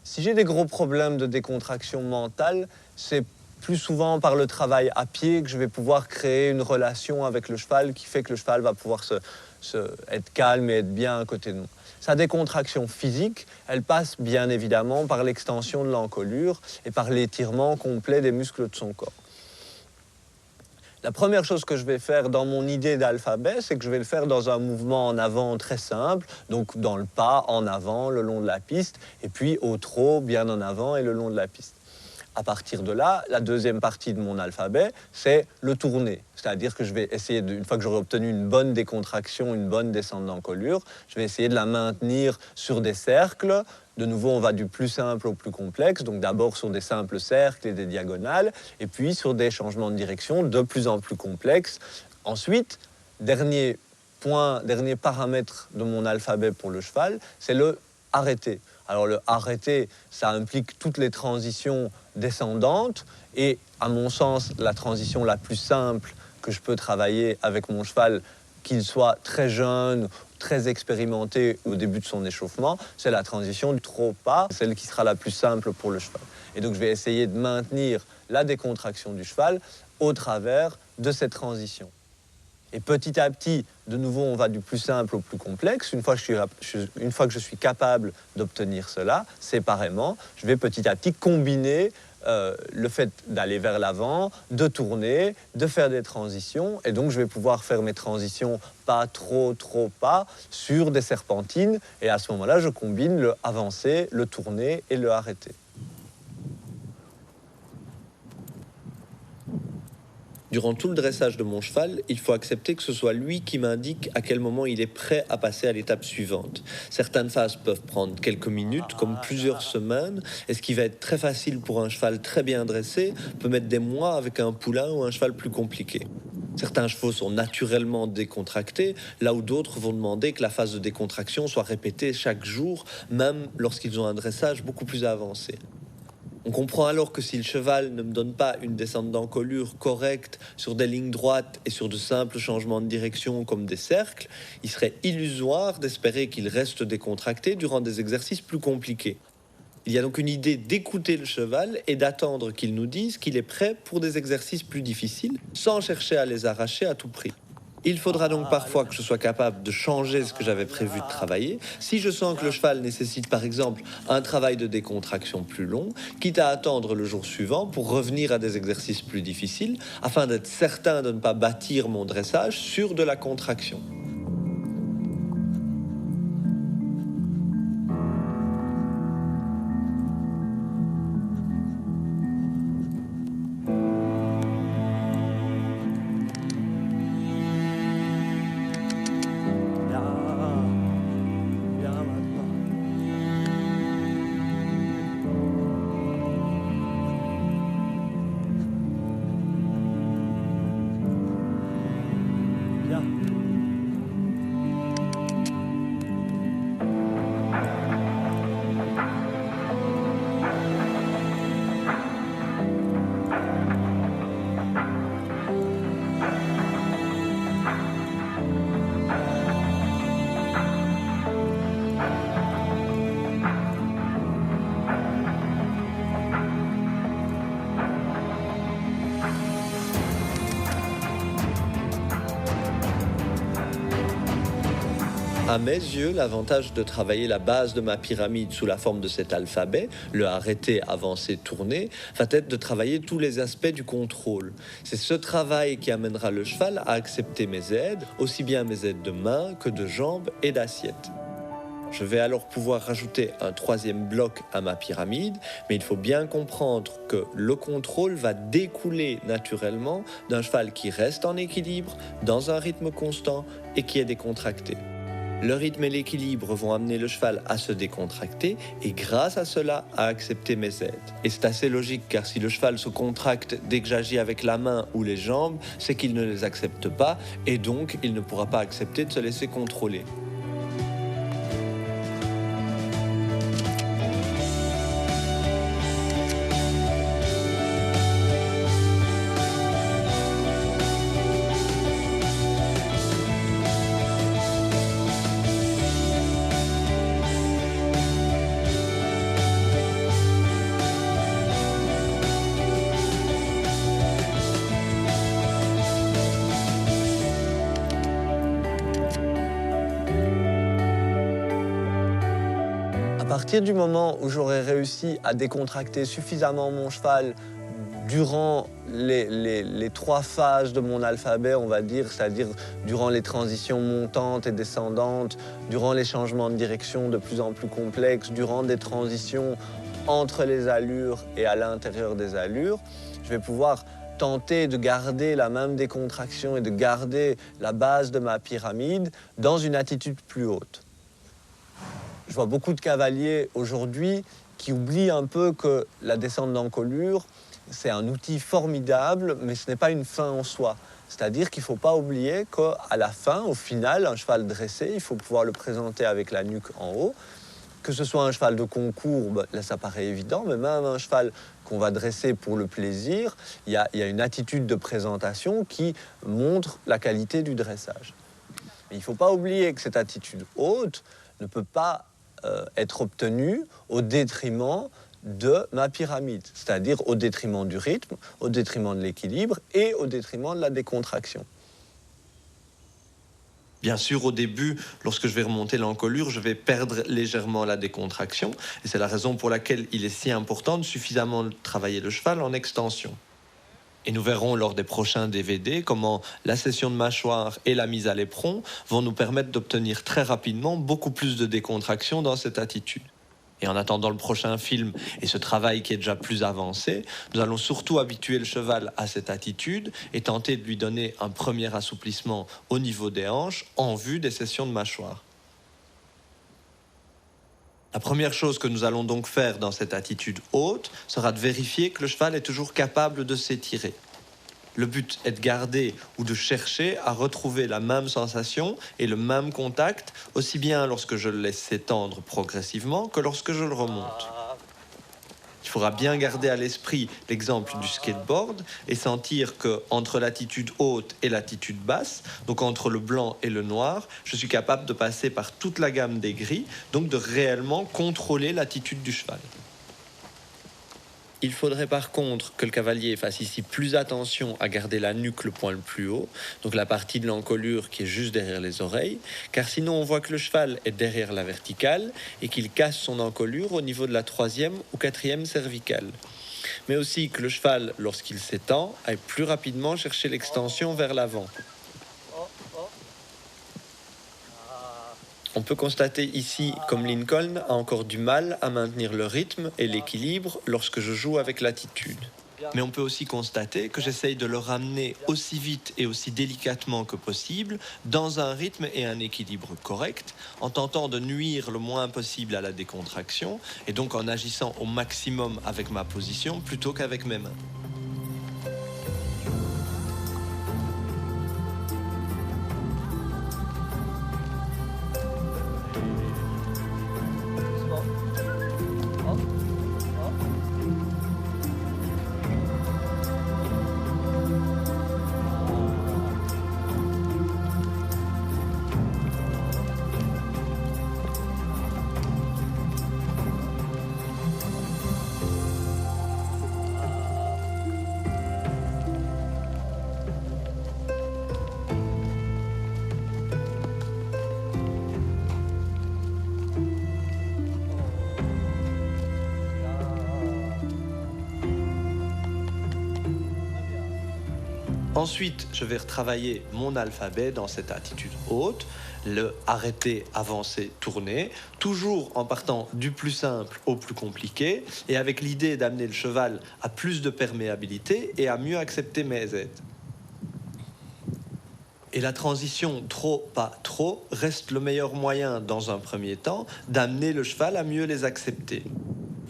Si j'ai des gros problèmes de décontraction mentale, c'est plus souvent par le travail à pied que je vais pouvoir créer une relation avec le cheval qui fait que le cheval va pouvoir être calme et être bien à côté de moi. Sa décontraction physique, elle passe bien évidemment par l'extension de l'encolure et par l'étirement complet des muscles de son corps. La première chose que je vais faire dans mon idée d'alphabet, c'est que je vais le faire dans un mouvement en avant très simple, donc dans le pas, en avant, le long de la piste, et puis au trot, bien en avant et le long de la piste. À partir de là, la deuxième partie de mon alphabet, c'est le tourner. C'est-à-dire que je vais essayer, une fois que j'aurai obtenu une bonne décontraction, une bonne descente d'encolure, je vais essayer de la maintenir sur des cercles. De nouveau, on va du plus simple au plus complexe. Donc d'abord sur des simples cercles et des diagonales, et puis sur des changements de direction de plus en plus complexes. Ensuite, dernier point, dernier paramètre de mon alphabet pour le cheval, c'est le arrêté. Alors le arrêté, ça implique toutes les transitions descendantes et à mon sens, la transition la plus simple que je peux travailler avec mon cheval, qu'il soit très jeune, très expérimenté au début de son échauffement, c'est la transition du trot-pas, celle qui sera la plus simple pour le cheval. Et donc je vais essayer de maintenir la décontraction du cheval au travers de cette transition. Et petit à petit, de nouveau, on va du plus simple au plus complexe. Une fois que je suis capable d'obtenir cela, séparément, je vais petit à petit combiner le fait d'aller vers l'avant, de tourner, de faire des transitions. Et donc, je vais pouvoir faire mes transitions pas trop pas sur des serpentines. Et à ce moment-là, je combine le avancer, le tourner et le arrêter. Durant tout le dressage de mon cheval, il faut accepter que ce soit lui qui m'indique à quel moment il est prêt à passer à l'étape suivante. Certaines phases peuvent prendre quelques minutes, comme plusieurs semaines, et ce qui va être très facile pour un cheval très bien dressé peut mettre des mois avec un poulain ou un cheval plus compliqué. Certains chevaux sont naturellement décontractés, là où d'autres vont demander que la phase de décontraction soit répétée chaque jour, même lorsqu'ils ont un dressage beaucoup plus avancé. On comprend alors que si le cheval ne me donne pas une descente d'encolure correcte sur des lignes droites et sur de simples changements de direction comme des cercles, il serait illusoire d'espérer qu'il reste décontracté durant des exercices plus compliqués. Il y a donc une idée d'écouter le cheval et d'attendre qu'il nous dise qu'il est prêt pour des exercices plus difficiles, sans chercher à les arracher à tout prix. Il faudra donc parfois que je sois capable de changer ce que j'avais prévu de travailler. Si je sens que le cheval nécessite par exemple un travail de décontraction plus long, quitte à attendre le jour suivant pour revenir à des exercices plus difficiles, afin d'être certain de ne pas bâtir mon dressage sur de la contraction. À mes yeux, l'avantage de travailler la base de ma pyramide sous la forme de cet alphabet, le arrêter, avancer, tourner, va être de travailler tous les aspects du contrôle. C'est ce travail qui amènera le cheval à accepter mes aides, aussi bien mes aides de main que de jambes et d'assiette. Je vais alors pouvoir rajouter un troisième bloc à ma pyramide, mais il faut bien comprendre que le contrôle va découler naturellement d'un cheval qui reste en équilibre, dans un rythme constant et qui est décontracté. Le rythme et l'équilibre vont amener le cheval à se décontracter et grâce à cela à accepter mes aides. Et c'est assez logique car si le cheval se contracte dès que j'agis avec la main ou les jambes, c'est qu'il ne les accepte pas et donc il ne pourra pas accepter de se laisser contrôler. partir du moment où j'aurai réussi à décontracter suffisamment mon cheval durant les 3 phases de mon alphabet, on va dire, c'est-à-dire durant les transitions montantes et descendantes, durant les changements de direction de plus en plus complexes, durant des transitions entre les allures et à l'intérieur des allures, je vais pouvoir tenter de garder la même décontraction et de garder la base de ma pyramide dans une attitude plus haute. Je vois beaucoup de cavaliers aujourd'hui qui oublient un peu que la descente d'encolure, c'est un outil formidable, mais ce n'est pas une fin en soi. C'est-à-dire qu'il ne faut pas oublier qu'à la fin, au final, un cheval dressé, il faut pouvoir le présenter avec la nuque en haut. Que ce soit un cheval de concours, là ça paraît évident, mais même un cheval qu'on va dresser pour le plaisir, il y a une attitude de présentation qui montre la qualité du dressage. Mais il ne faut pas oublier que cette attitude haute ne peut pas être obtenue au détriment de ma pyramide, c'est-à-dire au détriment du rythme, au détriment de l'équilibre et au détriment de la décontraction. Bien sûr, au début, lorsque je vais remonter l'encolure, je vais perdre légèrement la décontraction. Et c'est la raison pour laquelle il est si important de suffisamment travailler le cheval en extension. Et nous verrons lors des prochains DVD comment la session de mâchoire et la mise à l'éperon vont nous permettre d'obtenir très rapidement beaucoup plus de décontraction dans cette attitude. Et en attendant le prochain film et ce travail qui est déjà plus avancé, nous allons surtout habituer le cheval à cette attitude et tenter de lui donner un premier assouplissement au niveau des hanches en vue des sessions de mâchoire. La première chose que nous allons donc faire dans cette attitude haute sera de vérifier que le cheval est toujours capable de s'étirer. Le but est de garder ou de chercher à retrouver la même sensation et le même contact, aussi bien lorsque je le laisse s'étendre progressivement que lorsque je le remonte. Il faudra bien garder à l'esprit l'exemple du skateboard et sentir qu'entre l'attitude haute et l'attitude basse, donc entre le blanc et le noir, je suis capable de passer par toute la gamme des gris, donc de réellement contrôler l'attitude du cheval. Il faudrait par contre que le cavalier fasse ici plus attention à garder la nuque le point le plus haut, donc la partie de l'encolure qui est juste derrière les oreilles, car sinon on voit que le cheval est derrière la verticale et qu'il casse son encolure au niveau de la 3e ou 4e cervicale. Mais aussi que le cheval, lorsqu'il s'étend, aille plus rapidement chercher l'extension vers l'avant. On peut constater ici comme Lincoln a encore du mal à maintenir le rythme et l'équilibre lorsque je joue avec l'attitude. Mais on peut aussi constater que j'essaye de le ramener aussi vite et aussi délicatement que possible dans un rythme et un équilibre correct, en tentant de nuire le moins possible à la décontraction et donc en agissant au maximum avec ma position plutôt qu'avec mes mains. Ensuite, je vais retravailler mon alphabet dans cette attitude haute, le arrêter, avancer, tourner, toujours en partant du plus simple au plus compliqué et avec l'idée d'amener le cheval à plus de perméabilité et à mieux accepter mes aides. Et la transition trop, pas trop, reste le meilleur moyen, dans un premier temps, d'amener le cheval à mieux les accepter.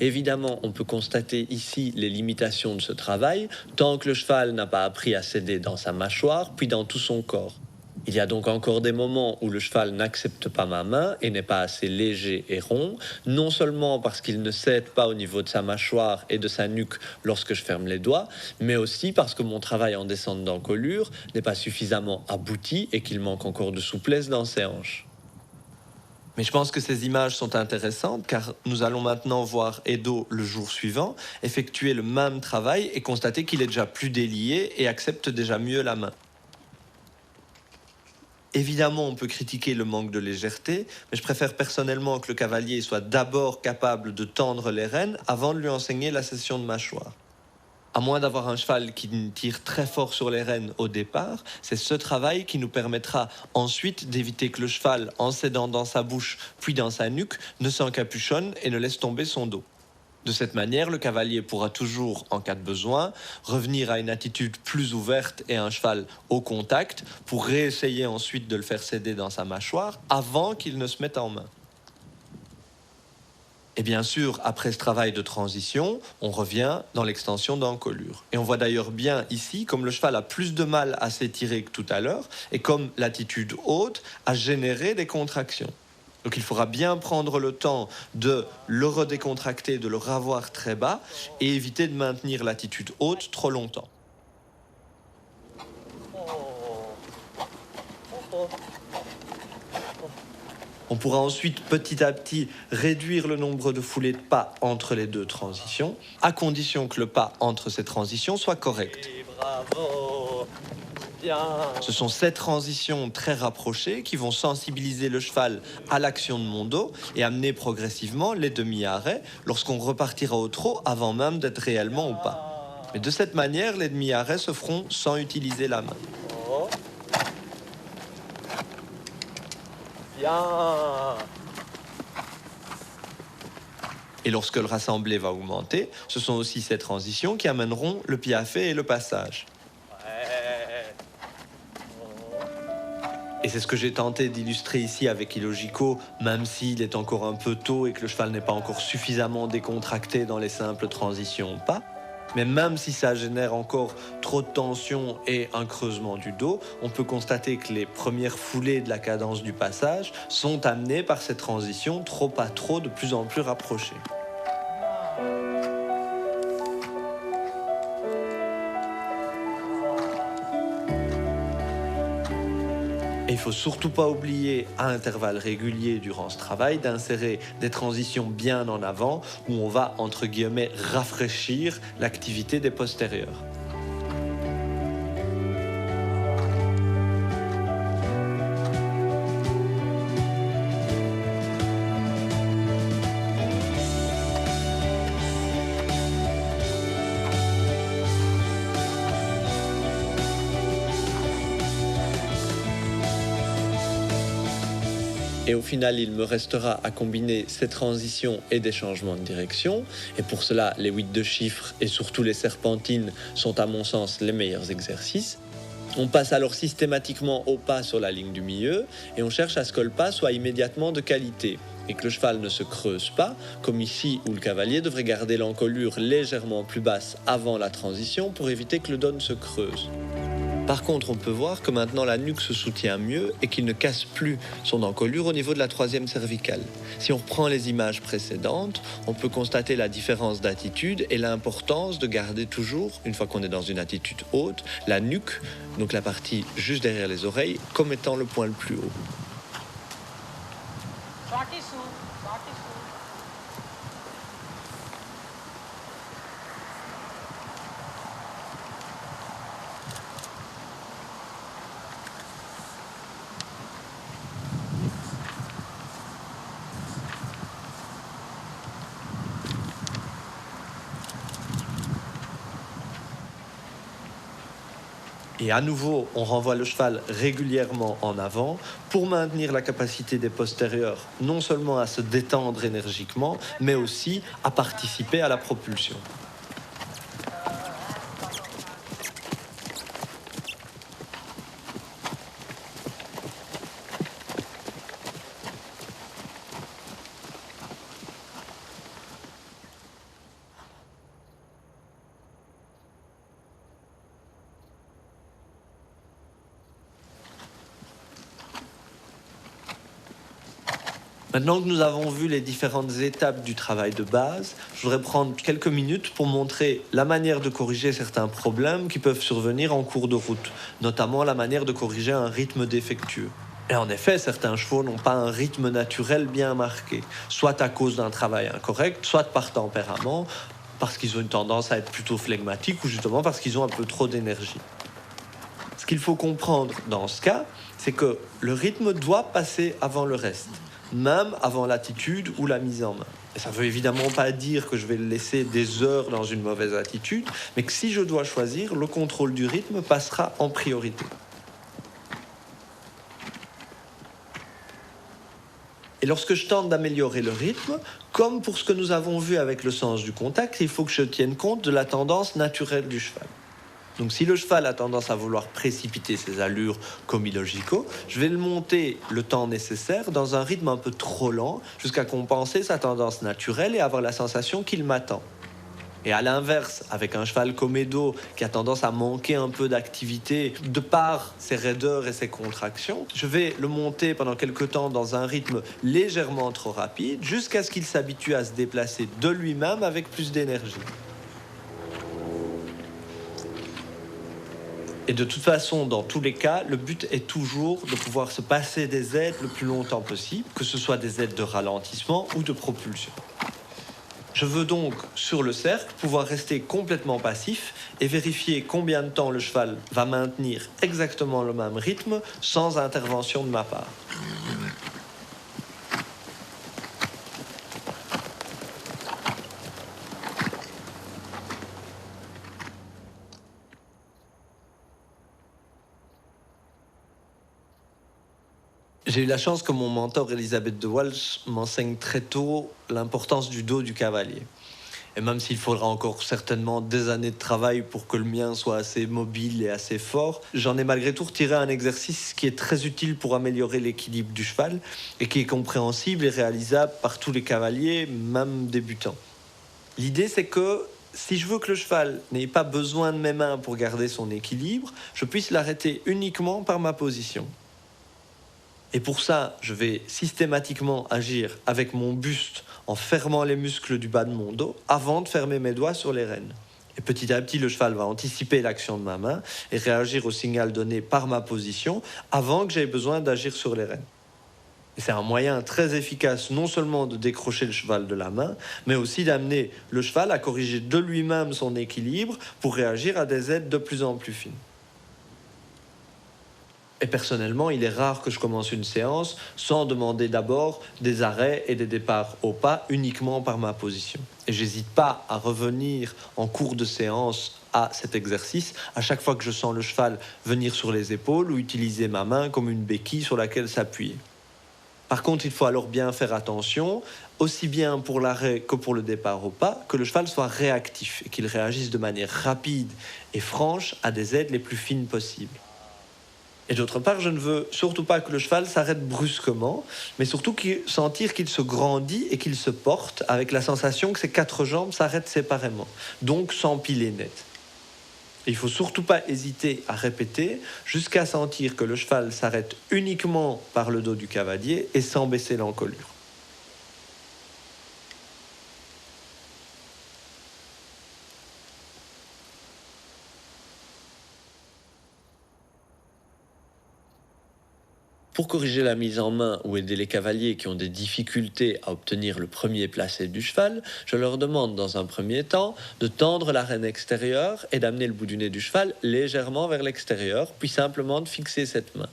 Évidemment, on peut constater ici les limitations de ce travail, tant que le cheval n'a pas appris à céder dans sa mâchoire, puis dans tout son corps. Il y a donc encore des moments où le cheval n'accepte pas ma main et n'est pas assez léger et rond, non seulement parce qu'il ne cède pas au niveau de sa mâchoire et de sa nuque lorsque je ferme les doigts, mais aussi parce que mon travail en descente d'encolure n'est pas suffisamment abouti et qu'il manque encore de souplesse dans ses hanches. Mais je pense que ces images sont intéressantes car nous allons maintenant voir Edo le jour suivant effectuer le même travail et constater qu'il est déjà plus délié et accepte déjà mieux la main. Évidemment, on peut critiquer le manque de légèreté, mais je préfère personnellement que le cavalier soit d'abord capable de tendre les rênes avant de lui enseigner la cession de mâchoire. À moins d'avoir un cheval qui tire très fort sur les rênes au départ, c'est ce travail qui nous permettra ensuite d'éviter que le cheval, en s'aidant dans sa bouche puis dans sa nuque, ne s'encapuchonne et ne laisse tomber son dos. De cette manière, le cavalier pourra toujours, en cas de besoin, revenir à une attitude plus ouverte et un cheval au contact pour réessayer ensuite de le faire céder dans sa mâchoire avant qu'il ne se mette en main. Et bien sûr, après ce travail de transition, on revient dans l'extension d'encolure. Et on voit d'ailleurs bien ici, comme le cheval a plus de mal à s'étirer que tout à l'heure, et comme l'attitude haute a généré des contractions. Donc il faudra bien prendre le temps de le redécontracter, de le ravoir très bas, et éviter de maintenir l'attitude haute trop longtemps. On pourra ensuite petit à petit réduire le nombre de foulées de pas entre les deux transitions, à condition que le pas entre ces transitions soit correct. Et bravo. Bien. Ce sont ces transitions très rapprochées qui vont sensibiliser le cheval à l'action de mon dos et amener progressivement les demi-arrêts lorsqu'on repartira au trot avant même d'être réellement au pas. Mais de cette manière, les demi-arrêts se feront sans utiliser la main. Oh. Bien. Et lorsque le rassemblé va augmenter, ce sont aussi ces transitions qui amèneront le piaffe et le passage. Ouais. Et c'est ce que j'ai tenté d'illustrer ici avec Illogico, même s'il est encore un peu tôt et que le cheval n'est pas encore suffisamment décontracté dans les simples transitions pas. Mais même si ça génère encore trop de tension et un creusement du dos, on peut constater que les premières foulées de la cadence du passage sont amenées par ces transitions trop à trop de plus en plus rapprochées. Et il ne faut surtout pas oublier, à intervalles réguliers durant ce travail, d'insérer des transitions bien en avant où on va, entre guillemets, rafraîchir l'activité des postérieurs. Et au final, il me restera à combiner ces transitions et des changements de direction. Et pour cela, les 8 de chiffres et surtout les serpentines sont à mon sens les meilleurs exercices. On passe alors systématiquement au pas sur la ligne du milieu et on cherche à ce que le pas soit immédiatement de qualité et que le cheval ne se creuse pas, comme ici où le cavalier devrait garder l'encolure légèrement plus basse avant la transition pour éviter que le dos ne se creuse. Par contre, on peut voir que maintenant la nuque se soutient mieux et qu'il ne casse plus son encolure au niveau de la 3e cervicale. Si on reprend les images précédentes, on peut constater la différence d'attitude et l'importance de garder toujours, une fois qu'on est dans une attitude haute, la nuque, donc la partie juste derrière les oreilles, comme étant le point le plus haut. Soque sous. Et à nouveau, on renvoie le cheval régulièrement en avant pour maintenir la capacité des postérieurs non seulement à se détendre énergiquement, mais aussi à participer à la propulsion. Maintenant que nous avons vu les différentes étapes du travail de base, je voudrais prendre quelques minutes pour montrer la manière de corriger certains problèmes qui peuvent survenir en cours de route, notamment la manière de corriger un rythme défectueux. Et en effet, certains chevaux n'ont pas un rythme naturel bien marqué, soit à cause d'un travail incorrect, soit par tempérament, parce qu'ils ont une tendance à être plutôt flegmatiques ou justement parce qu'ils ont un peu trop d'énergie. Ce qu'il faut comprendre dans ce cas, c'est que le rythme doit passer avant le reste, même avant l'attitude ou la mise en main. Et ça ne veut évidemment pas dire que je vais le laisser des heures dans une mauvaise attitude, mais que si je dois choisir, le contrôle du rythme passera en priorité. Et lorsque je tente d'améliorer le rythme, comme pour ce que nous avons vu avec le sens du contact, il faut que je tienne compte de la tendance naturelle du cheval. Donc si le cheval a tendance à vouloir précipiter ses allures comme illogico, je vais le monter le temps nécessaire dans un rythme un peu trop lent jusqu'à compenser sa tendance naturelle et avoir la sensation qu'il m'attend. Et à l'inverse, avec un cheval comme Edo qui a tendance à manquer un peu d'activité de par ses raideurs et ses contractions, je vais le monter pendant quelque temps dans un rythme légèrement trop rapide jusqu'à ce qu'il s'habitue à se déplacer de lui-même avec plus d'énergie. Et de toute façon, dans tous les cas, le but est toujours de pouvoir se passer des aides le plus longtemps possible, que ce soit des aides de ralentissement ou de propulsion. Je veux donc, sur le cercle, pouvoir rester complètement passif et vérifier combien de temps le cheval va maintenir exactement le même rythme sans intervention de ma part. J'ai eu la chance que mon mentor Elisabeth de Walsh m'enseigne très tôt l'importance du dos du cavalier. Et même s'il faudra encore certainement des années de travail pour que le mien soit assez mobile et assez fort, j'en ai malgré tout retiré un exercice qui est très utile pour améliorer l'équilibre du cheval et qui est compréhensible et réalisable par tous les cavaliers, même débutants. L'idée, c'est que si je veux que le cheval n'ait pas besoin de mes mains pour garder son équilibre, je puisse l'arrêter uniquement par ma position. Et pour ça, je vais systématiquement agir avec mon buste en fermant les muscles du bas de mon dos avant de fermer mes doigts sur les rênes. Et petit à petit, le cheval va anticiper l'action de ma main et réagir au signal donné par ma position avant que j'aie besoin d'agir sur les rênes. Et c'est un moyen très efficace non seulement de décrocher le cheval de la main, mais aussi d'amener le cheval à corriger de lui-même son équilibre pour réagir à des aides de plus en plus fines. Et personnellement, il est rare que je commence une séance sans demander d'abord des arrêts et des départs au pas uniquement par ma position. Et j'hésite pas à revenir en cours de séance à cet exercice à chaque fois que je sens le cheval venir sur les épaules ou utiliser ma main comme une béquille sur laquelle s'appuyer. Par contre, il faut alors bien faire attention, aussi bien pour l'arrêt que pour le départ au pas, que le cheval soit réactif et qu'il réagisse de manière rapide et franche à des aides les plus fines possibles. Et d'autre part, je ne veux surtout pas que le cheval s'arrête brusquement, mais surtout sentir qu'il se grandit et qu'il se porte avec la sensation que ses quatre jambes s'arrêtent séparément, donc s'empiler net. Et il ne faut surtout pas hésiter à répéter jusqu'à sentir que le cheval s'arrête uniquement par le dos du cavalier et sans baisser l'encolure. Pour corriger la mise en main ou aider les cavaliers qui ont des difficultés à obtenir le premier placé du cheval, je leur demande dans un premier temps de tendre la rêne extérieure et d'amener le bout du nez du cheval légèrement vers l'extérieur, puis simplement de fixer cette main.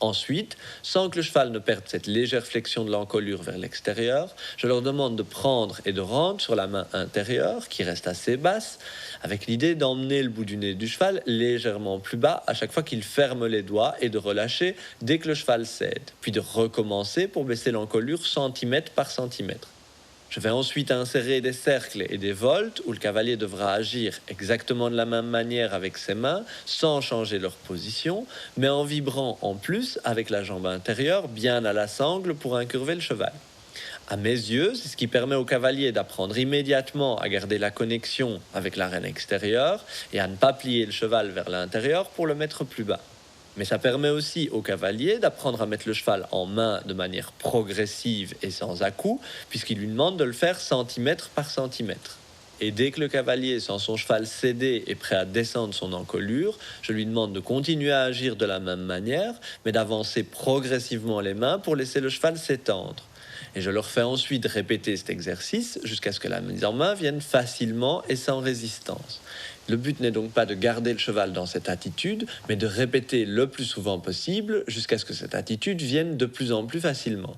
Ensuite, sans que le cheval ne perde cette légère flexion de l'encolure vers l'extérieur, je leur demande de prendre et de rendre sur la main intérieure, qui reste assez basse, avec l'idée d'emmener le bout du nez du cheval légèrement plus bas à chaque fois qu'il ferme les doigts et de relâcher dès que le cheval cède, puis de recommencer pour baisser l'encolure centimètre par centimètre. Je vais ensuite insérer des cercles et des voltes où le cavalier devra agir exactement de la même manière avec ses mains, sans changer leur position, mais en vibrant en plus avec la jambe intérieure bien à la sangle pour incurver le cheval. À mes yeux, c'est ce qui permet au cavalier d'apprendre immédiatement à garder la connexion avec la rêne extérieure et à ne pas plier le cheval vers l'intérieur pour le mettre plus bas. Mais ça permet aussi au cavalier d'apprendre à mettre le cheval en main de manière progressive et sans à-coups, puisqu'il lui demande de le faire centimètre par centimètre. Et dès que le cavalier sent son cheval céder et prêt à descendre son encolure, je lui demande de continuer à agir de la même manière, mais d'avancer progressivement les mains pour laisser le cheval s'étendre. Et je leur fais ensuite répéter cet exercice jusqu'à ce que la mise en main vienne facilement et sans résistance. Le but n'est donc pas de garder le cheval dans cette attitude, mais de répéter le plus souvent possible jusqu'à ce que cette attitude vienne de plus en plus facilement.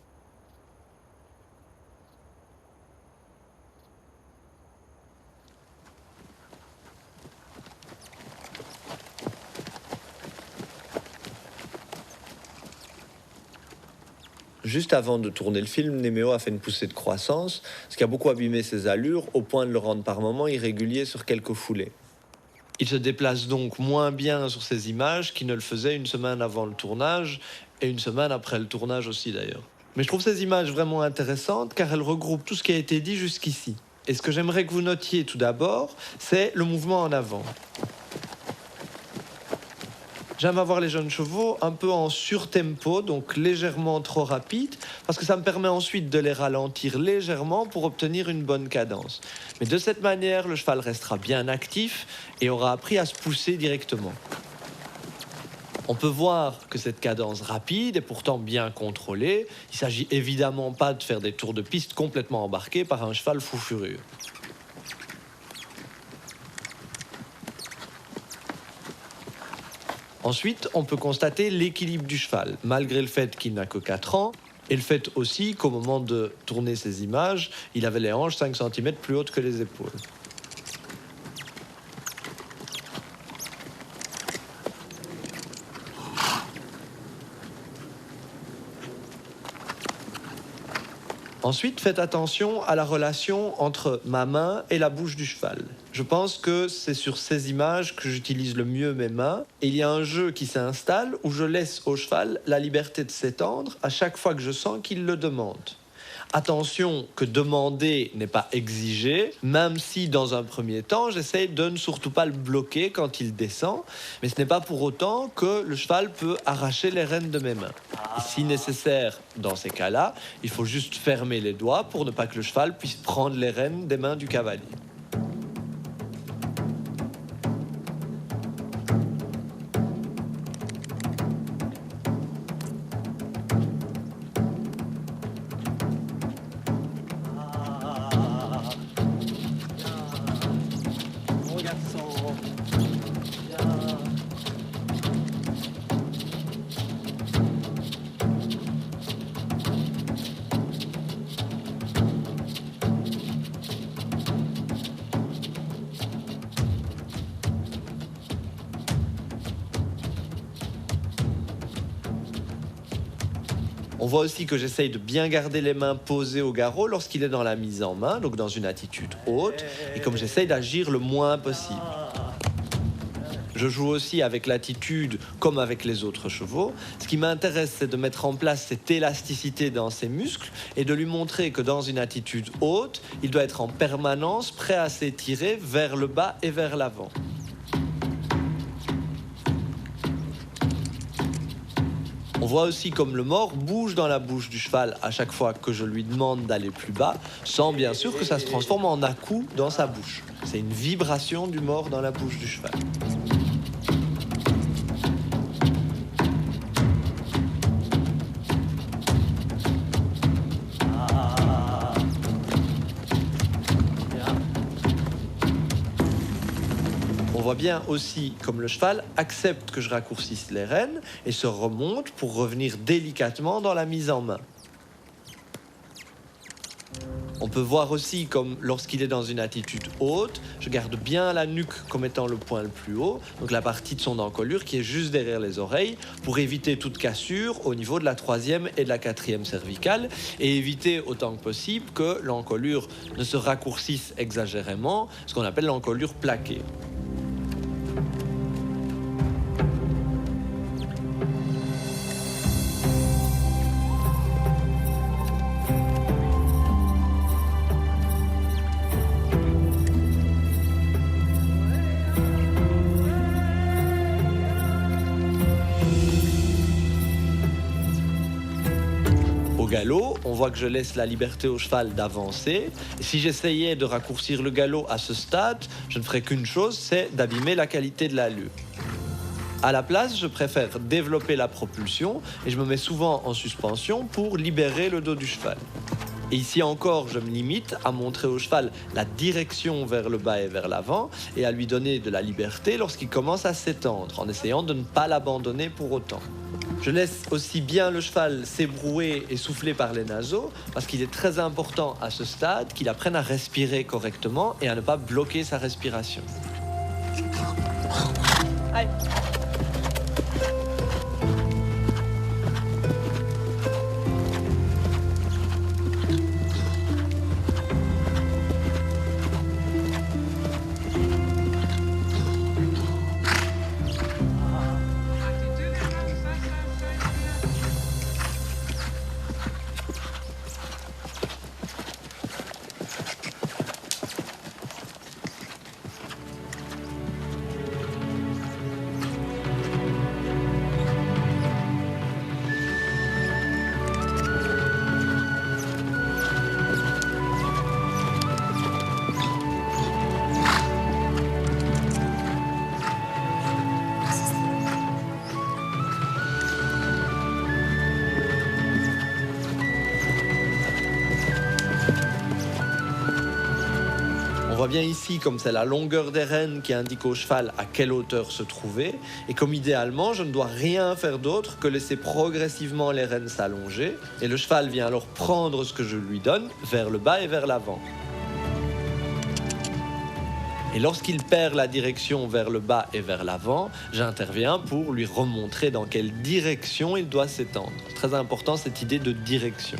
Juste avant de tourner le film, Néméo a fait une poussée de croissance, ce qui a beaucoup abîmé ses allures, au point de le rendre par moments irrégulier sur quelques foulées. Il se déplace donc moins bien sur ces images qu'il ne le faisait une semaine avant le tournage, et une semaine après le tournage aussi d'ailleurs. Mais je trouve ces images vraiment intéressantes car elles regroupent tout ce qui a été dit jusqu'ici. Et ce que j'aimerais que vous notiez tout d'abord, c'est le mouvement en avant. J'aime avoir les jeunes chevaux un peu en surtempo, donc légèrement trop rapide, parce que ça me permet ensuite de les ralentir légèrement pour obtenir une bonne cadence. Mais de cette manière, le cheval restera bien actif et aura appris à se pousser directement. On peut voir que cette cadence rapide est pourtant bien contrôlée. Il ne s'agit évidemment pas de faire des tours de piste complètement embarqués par un cheval fou furieux. Ensuite, on peut constater l'équilibre du cheval, malgré le fait qu'il n'a que 4 ans, et le fait aussi qu'au moment de tourner ces images, il avait les hanches 5 cm plus hautes que les épaules. Ensuite, faites attention à la relation entre ma main et la bouche du cheval. Je pense que c'est sur ces images que j'utilise le mieux mes mains. Et il y a un jeu qui s'installe où je laisse au cheval la liberté de s'étendre à chaque fois que je sens qu'il le demande. Attention que demander n'est pas exigé, même si dans un premier temps, j'essaie de ne surtout pas le bloquer quand il descend. Mais ce n'est pas pour autant que le cheval peut arracher les rênes de mes mains. Et si nécessaire, dans ces cas-là, il faut juste fermer les doigts pour ne pas que le cheval puisse prendre les rênes des mains du cavalier. On voit aussi que j'essaye de bien garder les mains posées au garrot lorsqu'il est dans la mise en main, donc dans une attitude haute, et comme j'essaye d'agir le moins possible. Je joue aussi avec l'attitude comme avec les autres chevaux. Ce qui m'intéresse, c'est de mettre en place cette élasticité dans ses muscles et de lui montrer que dans une attitude haute, il doit être en permanence prêt à s'étirer vers le bas et vers l'avant. On voit aussi comme le mors bouge dans la bouche du cheval à chaque fois que je lui demande d'aller plus bas, sans bien sûr que ça se transforme en à-coup dans sa bouche. C'est une vibration du mors dans la bouche du cheval. On voit bien aussi comme le cheval accepte que je raccourcisse les rênes et se remonte pour revenir délicatement dans la mise en main. On peut voir aussi comme lorsqu'il est dans une attitude haute, je garde bien la nuque comme étant le point le plus haut, donc la partie de son encolure qui est juste derrière les oreilles, pour éviter toute cassure au niveau de la 3e et de la 4e cervicale, et éviter autant que possible que l'encolure ne se raccourcisse exagérément, ce qu'on appelle l'encolure plaquée. Au galop, on voit que je laisse la liberté au cheval d'avancer. Et si j'essayais de raccourcir le galop à ce stade, je ne ferais qu'une chose, c'est d'abîmer la qualité de l'allure. À la place, je préfère développer la propulsion et je me mets souvent en suspension pour libérer le dos du cheval. Et ici encore, je me limite à montrer au cheval la direction vers le bas et vers l'avant et à lui donner de la liberté lorsqu'il commence à s'étendre, en essayant de ne pas l'abandonner pour autant. Je laisse aussi bien le cheval s'ébrouer et souffler par les naseaux parce qu'il est très important à ce stade qu'il apprenne à respirer correctement et à ne pas bloquer sa respiration. Allez. On voit bien ici comme c'est la longueur des rênes qui indique au cheval à quelle hauteur se trouver et comme idéalement je ne dois rien faire d'autre que laisser progressivement les rênes s'allonger et le cheval vient alors prendre ce que je lui donne vers le bas et vers l'avant. Et lorsqu'il perd la direction vers le bas et vers l'avant, j'interviens pour lui remontrer dans quelle direction il doit s'étendre. Très important cette idée de direction.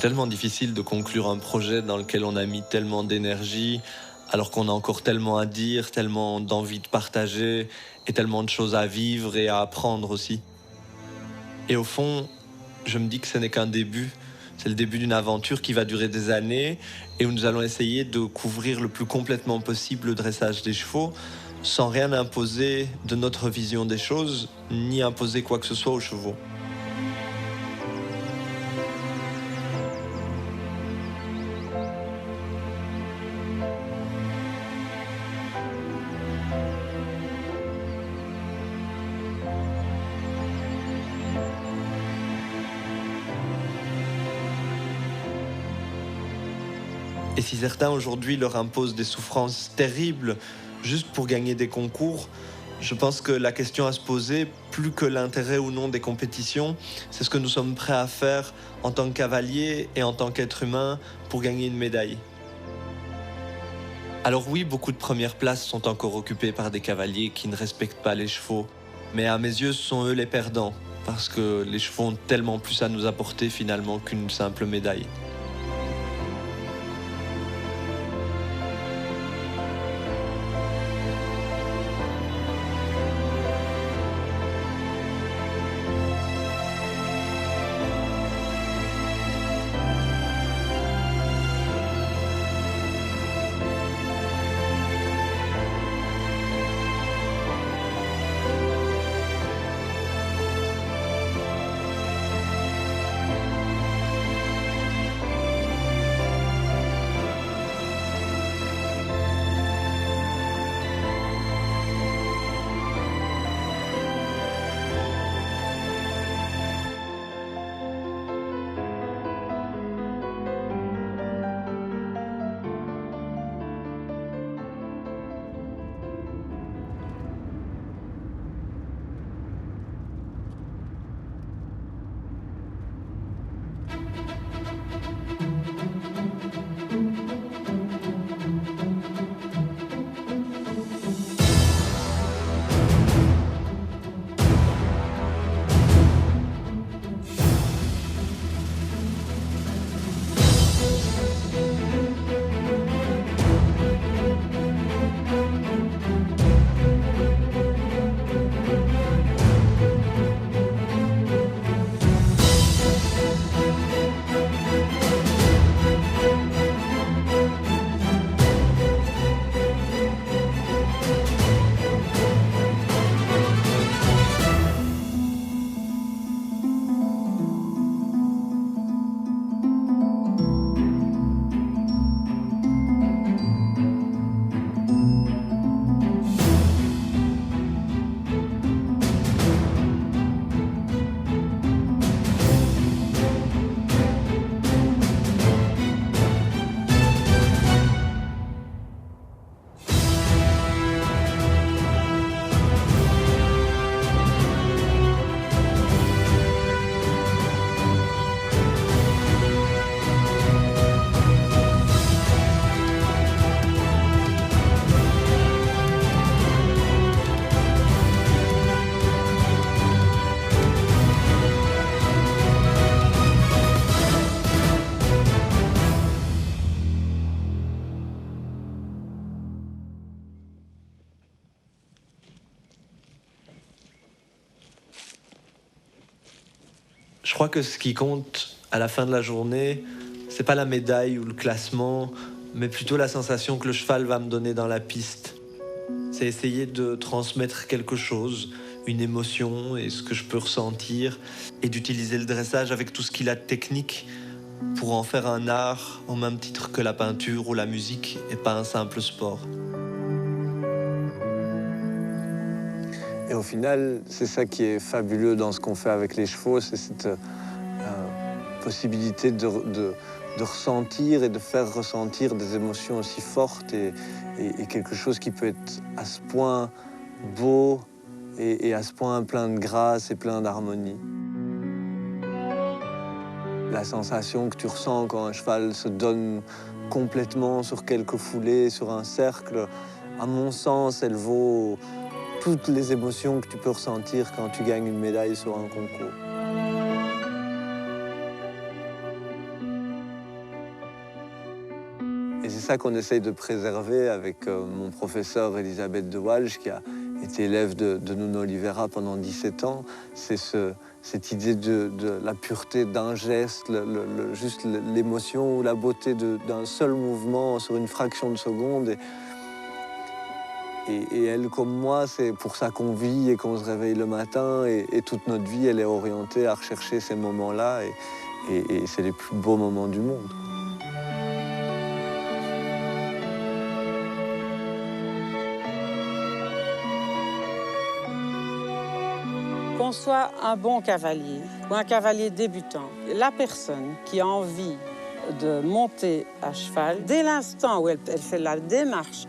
tellement difficile de conclure un projet dans lequel on a mis tellement d'énergie, alors qu'on a encore tellement à dire, tellement d'envie de partager, et tellement de choses à vivre et à apprendre aussi. Et au fond, je me dis que ce n'est qu'un début. C'est le début d'une aventure qui va durer des années et où nous allons essayer de couvrir le plus complètement possible le dressage des chevaux, sans rien imposer de notre vision des choses, ni imposer quoi que ce soit aux chevaux. Et si certains aujourd'hui leur imposent des souffrances terribles juste pour gagner des concours, je pense que la question à se poser, plus que l'intérêt ou non des compétitions, c'est ce que nous sommes prêts à faire en tant que cavaliers et en tant qu'être humain pour gagner une médaille. Alors oui, beaucoup de premières places sont encore occupées par des cavaliers qui ne respectent pas les chevaux, mais à mes yeux, ce sont eux les perdants, parce que les chevaux ont tellement plus à nous apporter finalement qu'une simple médaille. Je crois que ce qui compte à la fin de la journée, c'est pas la médaille ou le classement, mais plutôt la sensation que le cheval va me donner dans la piste. C'est essayer de transmettre quelque chose, une émotion et ce que je peux ressentir, et d'utiliser le dressage avec tout ce qu'il a de technique pour en faire un art au même titre que la peinture ou la musique et pas un simple sport. Et au final, c'est ça qui est fabuleux dans ce qu'on fait avec les chevaux, c'est cette possibilité de ressentir et de faire ressentir des émotions aussi fortes et quelque chose qui peut être à ce point beau et à ce point plein de grâce et plein d'harmonie. La sensation que tu ressens quand un cheval se donne complètement sur quelques foulées, sur un cercle, à mon sens, elle vaut toutes les émotions que tu peux ressentir quand tu gagnes une médaille sur un concours. ça qu'on essaye de préserver avec mon professeur Elisabeth de Walge, qui a été élève de Nuno Oliveira pendant 17 ans. C'est cette idée de la pureté d'un geste, juste l'émotion ou la beauté d'un seul mouvement sur une fraction de seconde. Et elle, comme moi, c'est pour ça qu'on vit et qu'on se réveille le matin. Et toute notre vie, elle est orientée à rechercher ces moments-là. Et c'est les plus beaux moments du monde. Qu'on soit un bon cavalier ou un cavalier débutant, la personne qui a envie de monter à cheval, dès l'instant où elle fait la démarche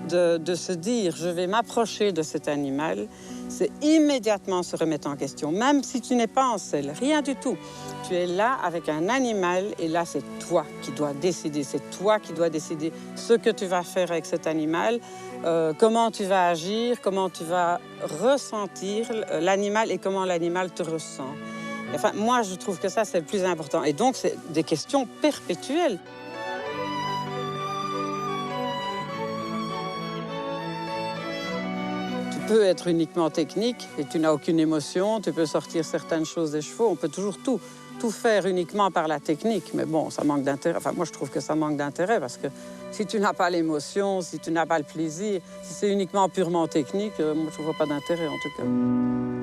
de se dire « je vais m'approcher de cet animal », c'est immédiatement se remettre en question, même si tu n'es pas en selle, rien du tout. Tu es là avec un animal et là, c'est toi qui dois décider. C'est toi qui dois décider ce que tu vas faire avec cet animal, comment tu vas agir, comment tu vas ressentir l'animal et comment l'animal te ressent. Enfin, moi, je trouve que ça, c'est le plus important. Et donc, c'est des questions perpétuelles. Tu peux être uniquement technique et tu n'as aucune émotion, tu peux sortir certaines choses des chevaux, on peut toujours tout faire uniquement par la technique, mais bon, ça manque d'intérêt. Enfin, moi, je trouve que ça manque d'intérêt parce que si tu n'as pas l'émotion, si tu n'as pas le plaisir, si c'est uniquement purement technique, moi, je ne vois pas d'intérêt en tout cas.